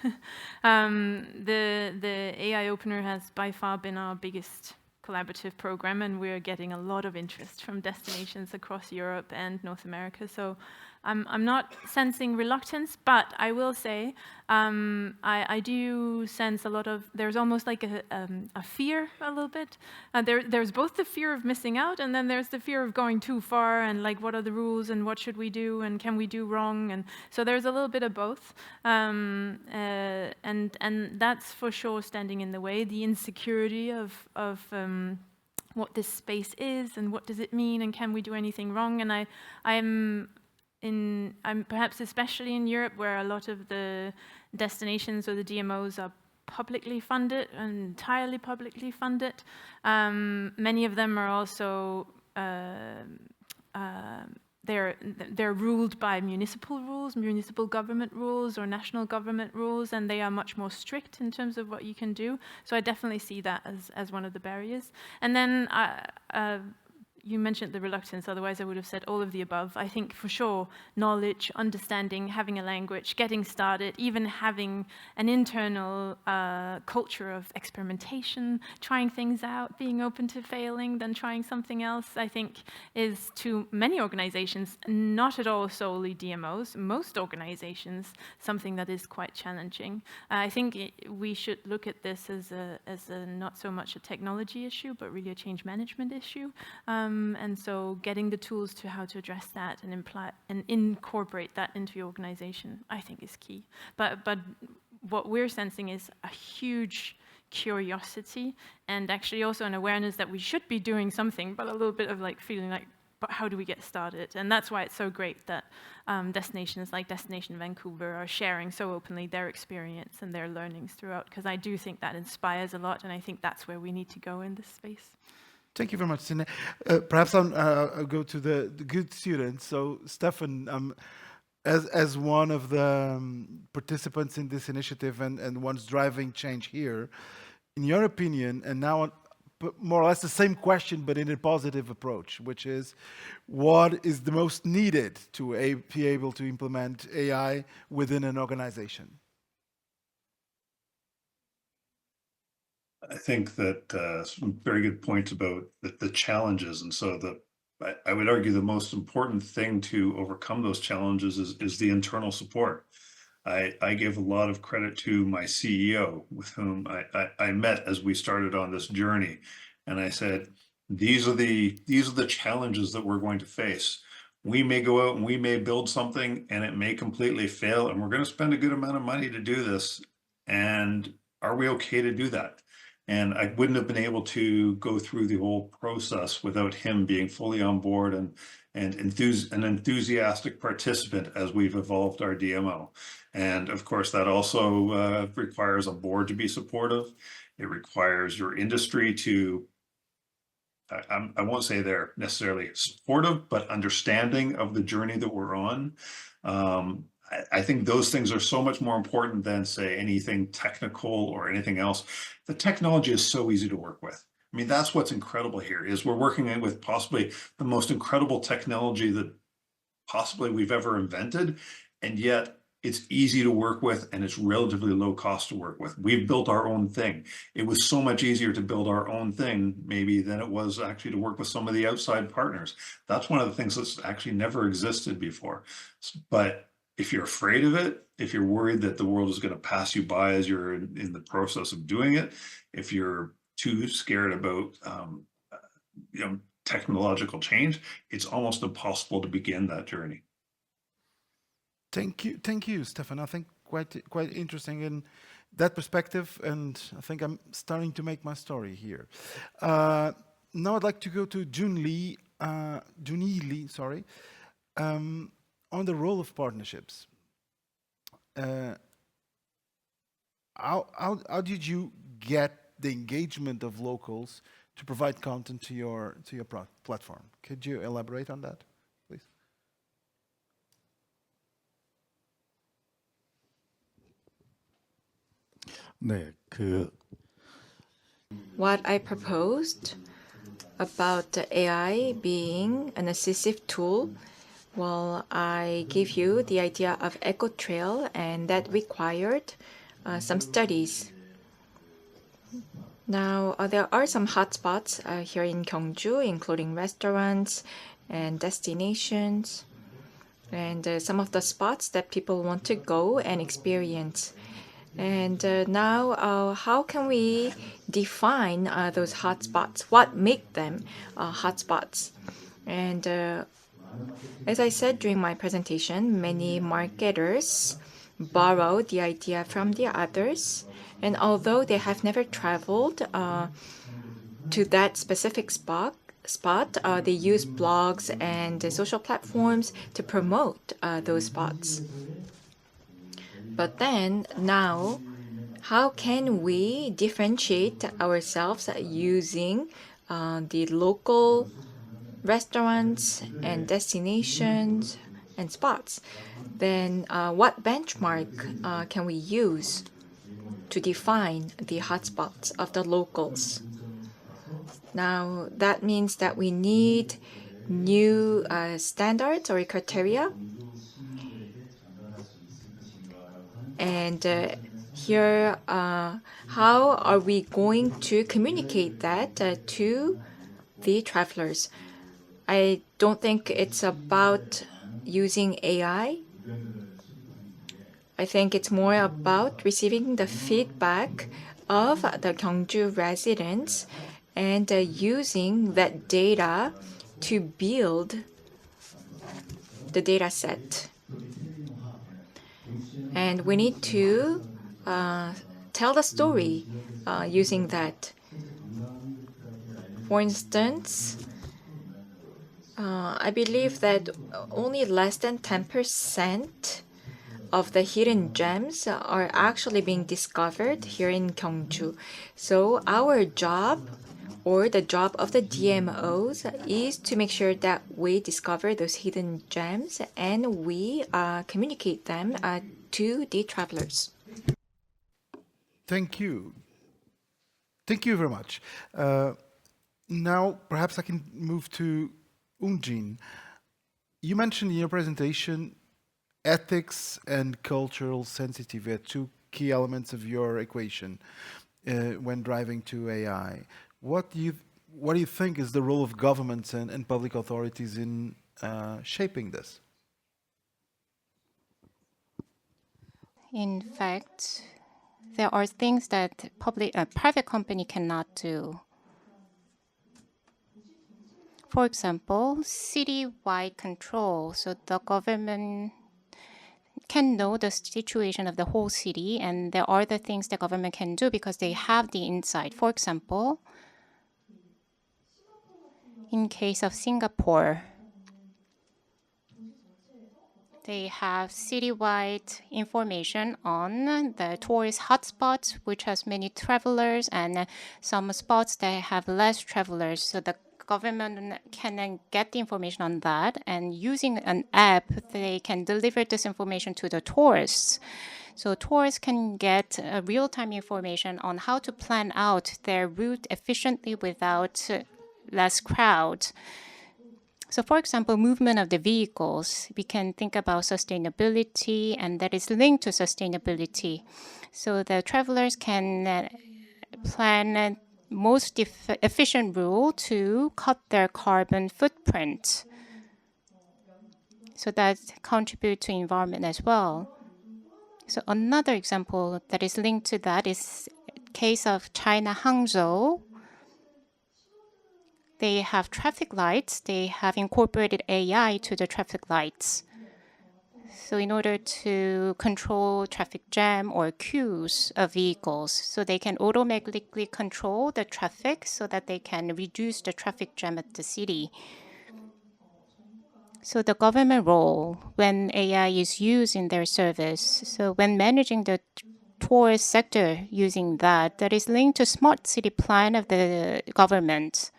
The AI Opener has by far been our biggest collaborative program, and we're getting a lot of interest from destinations across Europe and North America. So I'm not sensing reluctance, but I will say I do sense a lot of, there's almost like a fear a little bit. There's both the fear of missing out, and then there's the fear of going too far, and like, what are the rules, and what should we do, and can we do wrong? And so there's a little bit of both. And that's for sure standing in the way, the insecurity of what this space is, and what does it mean, and can we do anything wrong? And I'm perhaps especially in Europe, where a lot of the destinations or the DMOs are publicly funded, entirely publicly funded. Many of them are also they're ruled by municipal rules, municipal government rules, or national government rules, and they are much more strict in terms of what you can do. So I definitely see that as one of the barriers. And then you mentioned the reluctance, otherwise I would have said all of the above. I think for sure, knowledge, understanding, having a language, getting started, even having an internal culture of experimentation, trying things out, being open to failing, then trying something else, I think is to many organizations, not at all solely DMOs, most organizations, something that is quite challenging. I think we should look at this as a not so much a technology issue, but really a change management issue. And so getting the tools to how to address that and incorporate that into your organization, I think is key. But what we're sensing is a huge curiosity and actually also an awareness that we should be doing something, but a little bit of like feeling like, but how do we get started? And that's why it's so great that destinations like Destination Vancouver are sharing so openly their experience and their learnings throughout, because I do think that inspires a lot, and I think that's where we need to go in this space. Thank you very much, Sine. Perhaps I'll go to the good students. So, Stefan, as one of the participants in this initiative and one's driving change here, in your opinion, and now more or less the same question, but in a positive approach, which is, what is the most needed to be able to implement AI within an organization? I think that some very good points about the challenges. And so I would argue the most important thing to overcome those challenges is the internal support. I give a lot of credit to my CEO, with whom I met as we started on this journey. And I said, these are the challenges that we're going to face. We may go out and we may build something and it may completely fail, and we're going to spend a good amount of money to do this. And are we okay to do that? And I wouldn't have been able to go through the whole process without him being fully on board and an enthusiastic participant as we've evolved our DMO. And of course, that also requires a board to be supportive. It requires your industry to, I won't say they're necessarily supportive, but understanding of the journey that we're on. I think those things are so much more important than, say, anything technical or anything else. The technology is so easy to work with. I mean, that's what's incredible here, is we're working with possibly the most incredible technology that possibly we've ever invented, and yet it's easy to work with and it's relatively low cost to work with. We've built our own thing. It was so much easier to build our own thing maybe than it was actually to work with some of the outside partners. That's one of the things that's actually never existed before. But if you're afraid of it, if you're worried that the world is going to pass you by as you're in the process of doing it, if you're too scared about technological change, it's almost impossible to begin that journey. Thank you, Stefan. I think quite interesting in that perspective, and I think I'm starting to make my story here. Now I'd like to go to Junhee Lee, on the role of partnerships. How did you get the engagement of locals to provide content to your platform? Could you elaborate on that, please? What I proposed about the AI being an assistive tool, well, I give you the idea of eco trail, and that required some studies. Now, there are some hotspots here in Gyeongju, including restaurants and destinations, and some of the spots that people want to go and experience. And now, how can we define those hotspots? What make them hotspots? And as I said during my presentation, many marketers borrow the idea from the others. And although they have never traveled to that specific spot, they use blogs and social platforms to promote those spots. But then now, how can we differentiate ourselves using the local restaurants and destinations and spots? Then what benchmark can we use to define the hotspots of the locals? Now, that means that we need new standards or criteria. And here, how are we going to communicate that to the travelers? I don't think it's about using AI. I think it's more about receiving the feedback of the Gyeongju residents and using that data to build the data set. And we need to tell the story using that. For instance, I believe that only less than 10% of the hidden gems are actually being discovered here in Gyeongju. So our job, or the job of the DMOs, is to make sure that we discover those hidden gems and we communicate them to the travelers. Thank you. Thank you very much. Now, perhaps I can move to Ungjin. You mentioned in your presentation ethics and cultural sensitivity are two key elements of your equation when driving to AI. What do you think is the role of governments and public authorities in shaping this? In fact, there are things that private company cannot do. For example, city-wide control. So the government can know the situation of the whole city, and there are the things the government can do because they have the insight. For example, in case of Singapore, they have citywide information on the tourist hotspots, which has many travelers, and some spots that have less travelers. So the government can get the information on that, and using an app, they can deliver this information to the tourists. So tourists can get real-time information on how to plan out their route efficiently without less crowd. So for example, movement of the vehicles, we can think about sustainability, and that is linked to sustainability. So the travelers can plan most efficient route to cut their carbon footprint. So that contributes to environment as well. So another example that is linked to that is case of China Hangzhou. They have traffic lights. They have incorporated AI to the traffic lights. So in order to control traffic jam or queues of vehicles, so they can automatically control the traffic so that they can reduce the traffic jam at the city. So the government role when AI is used in their service, so when managing the tourist sector using that is linked to smart city plan of the government.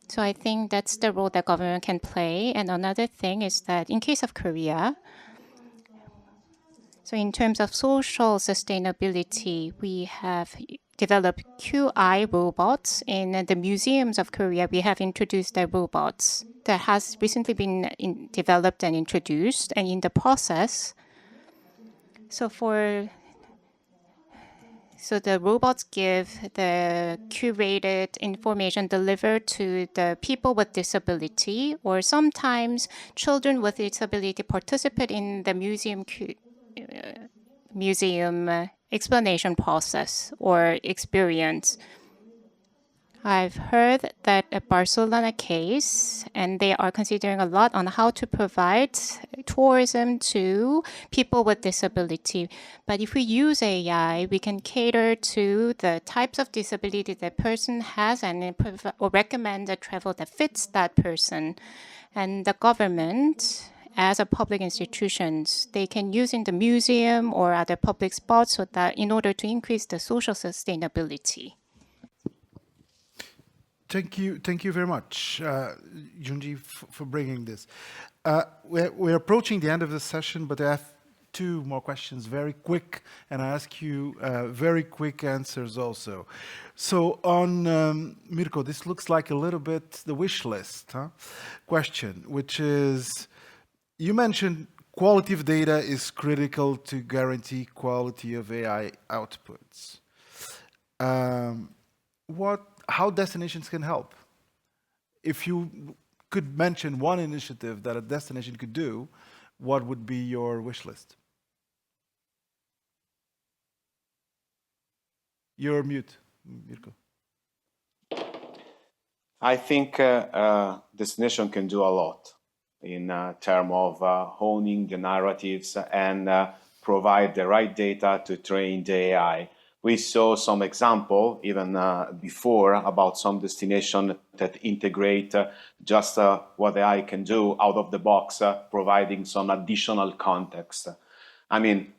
So I think that's the role that government can play. And another thing is that in case of Korea, so in terms of social sustainability, we have developed QI robots. In the museums of Korea, we have introduced the robots that has recently been developed and introduced. And in the process, so the robots give the curated information delivered to the people with disability, or sometimes children with disability participate in the museum explanation process or experience. I've heard that a Barcelona case, and they are considering a lot on how to provide tourism to people with disability. But if we use AI, we can cater to the types of disability that person has and or recommend a travel that fits that person. And the government, as a public institutions, they can use in the museum or other public spots so that in order to increase the social sustainability. Thank you very much, Junji, for bringing this. We're approaching the end of the session, but I have 2 more questions, very quick, and I ask you very quick answers also. So on Mirko, this looks like a little bit the wish list question, which is, you mentioned quality of data is critical to guarantee quality of AI outputs. How destinations can help? If you could mention one initiative that a destination could do, what would be your wish list? You're mute, Mirko. I think destination can do a lot in terms of honing the narratives and provide the right data to train the AI. We saw some example even before about some destination that integrate just what AI can do out of the box, providing some additional context. I mean,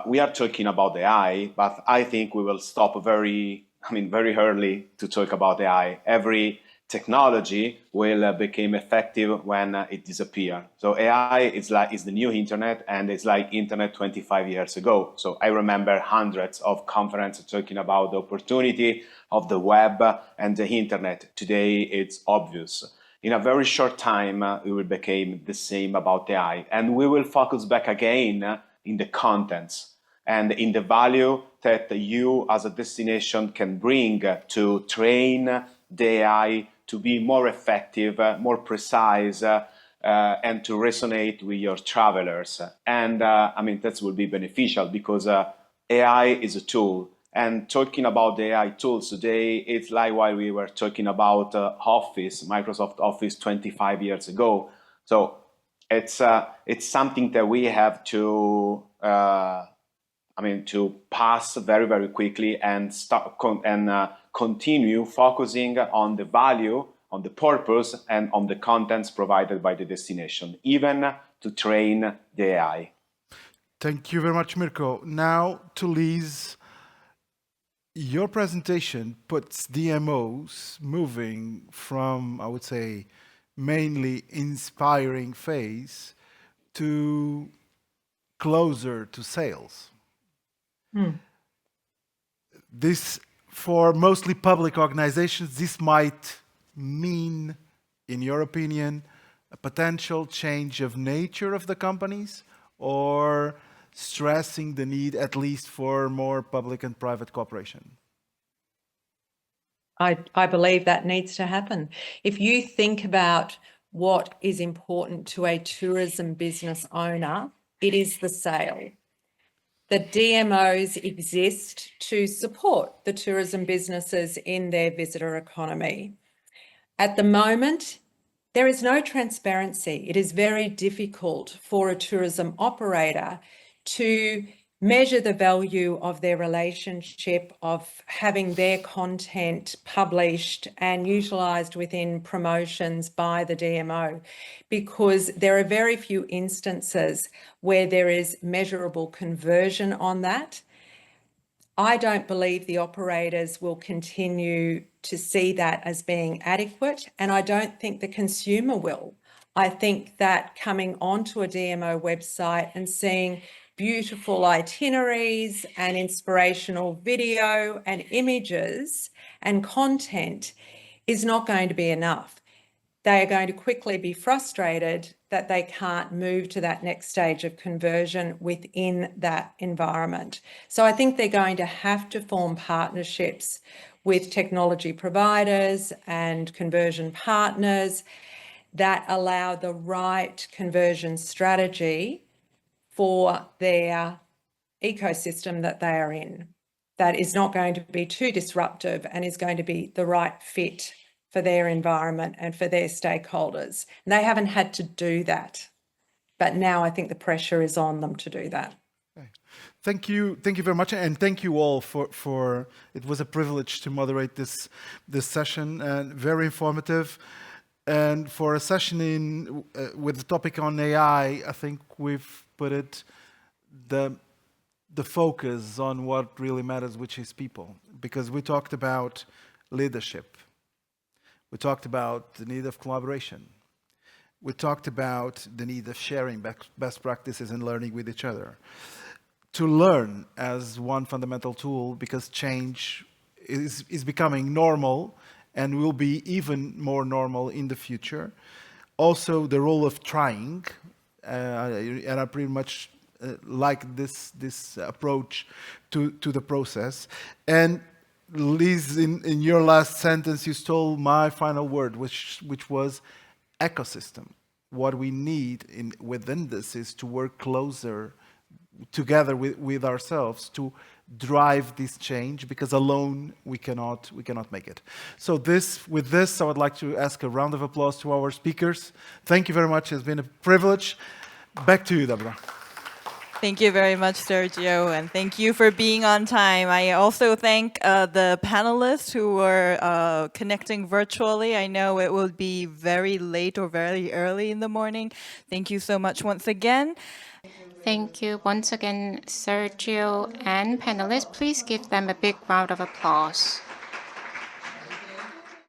we are talking about AI, but I think we will stop very early to talk about AI. Every technology will become effective when it disappears. So AI is the new internet, and it's like internet 25 years ago. So I remember hundreds of conferences talking about the opportunity of the web and the internet. Today, it's obvious. In a very short time, it will become the same about AI, and we will focus back again in the contents and in the value that you as a destination can bring to train the AI to be more effective, more precise, and to resonate with your travelers. And that will be beneficial because AI is a tool. And talking about the AI tools today, it's like while we were talking about Office, Microsoft Office 25 years ago. So it's something that we have to to pass very, very quickly and continue focusing on the value, on the purpose, and on the contents provided by the destination, even to train the AI. Thank you very much, Mirko. Now to Liz. Your presentation puts DMOs moving from, I would say, mainly inspiring phase to closer to sales. This, for mostly public organizations, this might mean, in your opinion, a potential change of nature of the companies, or stressing the need at least for more public and private cooperation? I believe that needs to happen. If you think about what is important to a tourism business owner, it is the sale. The DMOs exist to support the tourism businesses in their visitor economy. At the moment, there is no transparency. It is very difficult for a tourism operator to measure the value of their relationship, of having their content published and utilised within promotions by the DMO, because there are very few instances where there is measurable conversion on that. I don't believe the operators will continue to see that as being adequate, and I don't think the consumer will. I think that coming onto a DMO website and seeing beautiful itineraries and inspirational video and images and content is not going to be enough. They are going to quickly be frustrated that they can't move to that next stage of conversion within that environment. So I think they're going to have to form partnerships with technology providers and conversion partners that allow the right conversion strategy for their ecosystem that they are in, that is not going to be too disruptive and is going to be the right fit for their environment and for their stakeholders. And they haven't had to do that, but now I think the pressure is on them to do that. Okay. Thank you very much, and thank you all for it was a privilege to moderate this session, and very informative. And for a session with the topic on AI, I think we've put it the focus on what really matters, which is people, because we talked about leadership. We talked about the need of collaboration. We talked about the need of sharing best practices and learning with each other. To learn as one fundamental tool, because change is becoming normal and will be even more normal in the future. Also, the role of trying, and I pretty much like this approach to the process. And Liz, in your last sentence, you stole my final word, which was ecosystem. What we need within this is to work closer together with ourselves to drive this change, because alone we cannot make it. So with this, I would like to ask a round of applause to our speakers. Thank you very much. It's been a privilege. Back to you, Deborah. Thank you very much, Sergio, and thank you for being on time. I also thank the panelists who were connecting virtually. I know it will be very late or very early in the morning. Thank you so much once again. Thank you once again, Sergio and panelists. Please give them a big round of applause.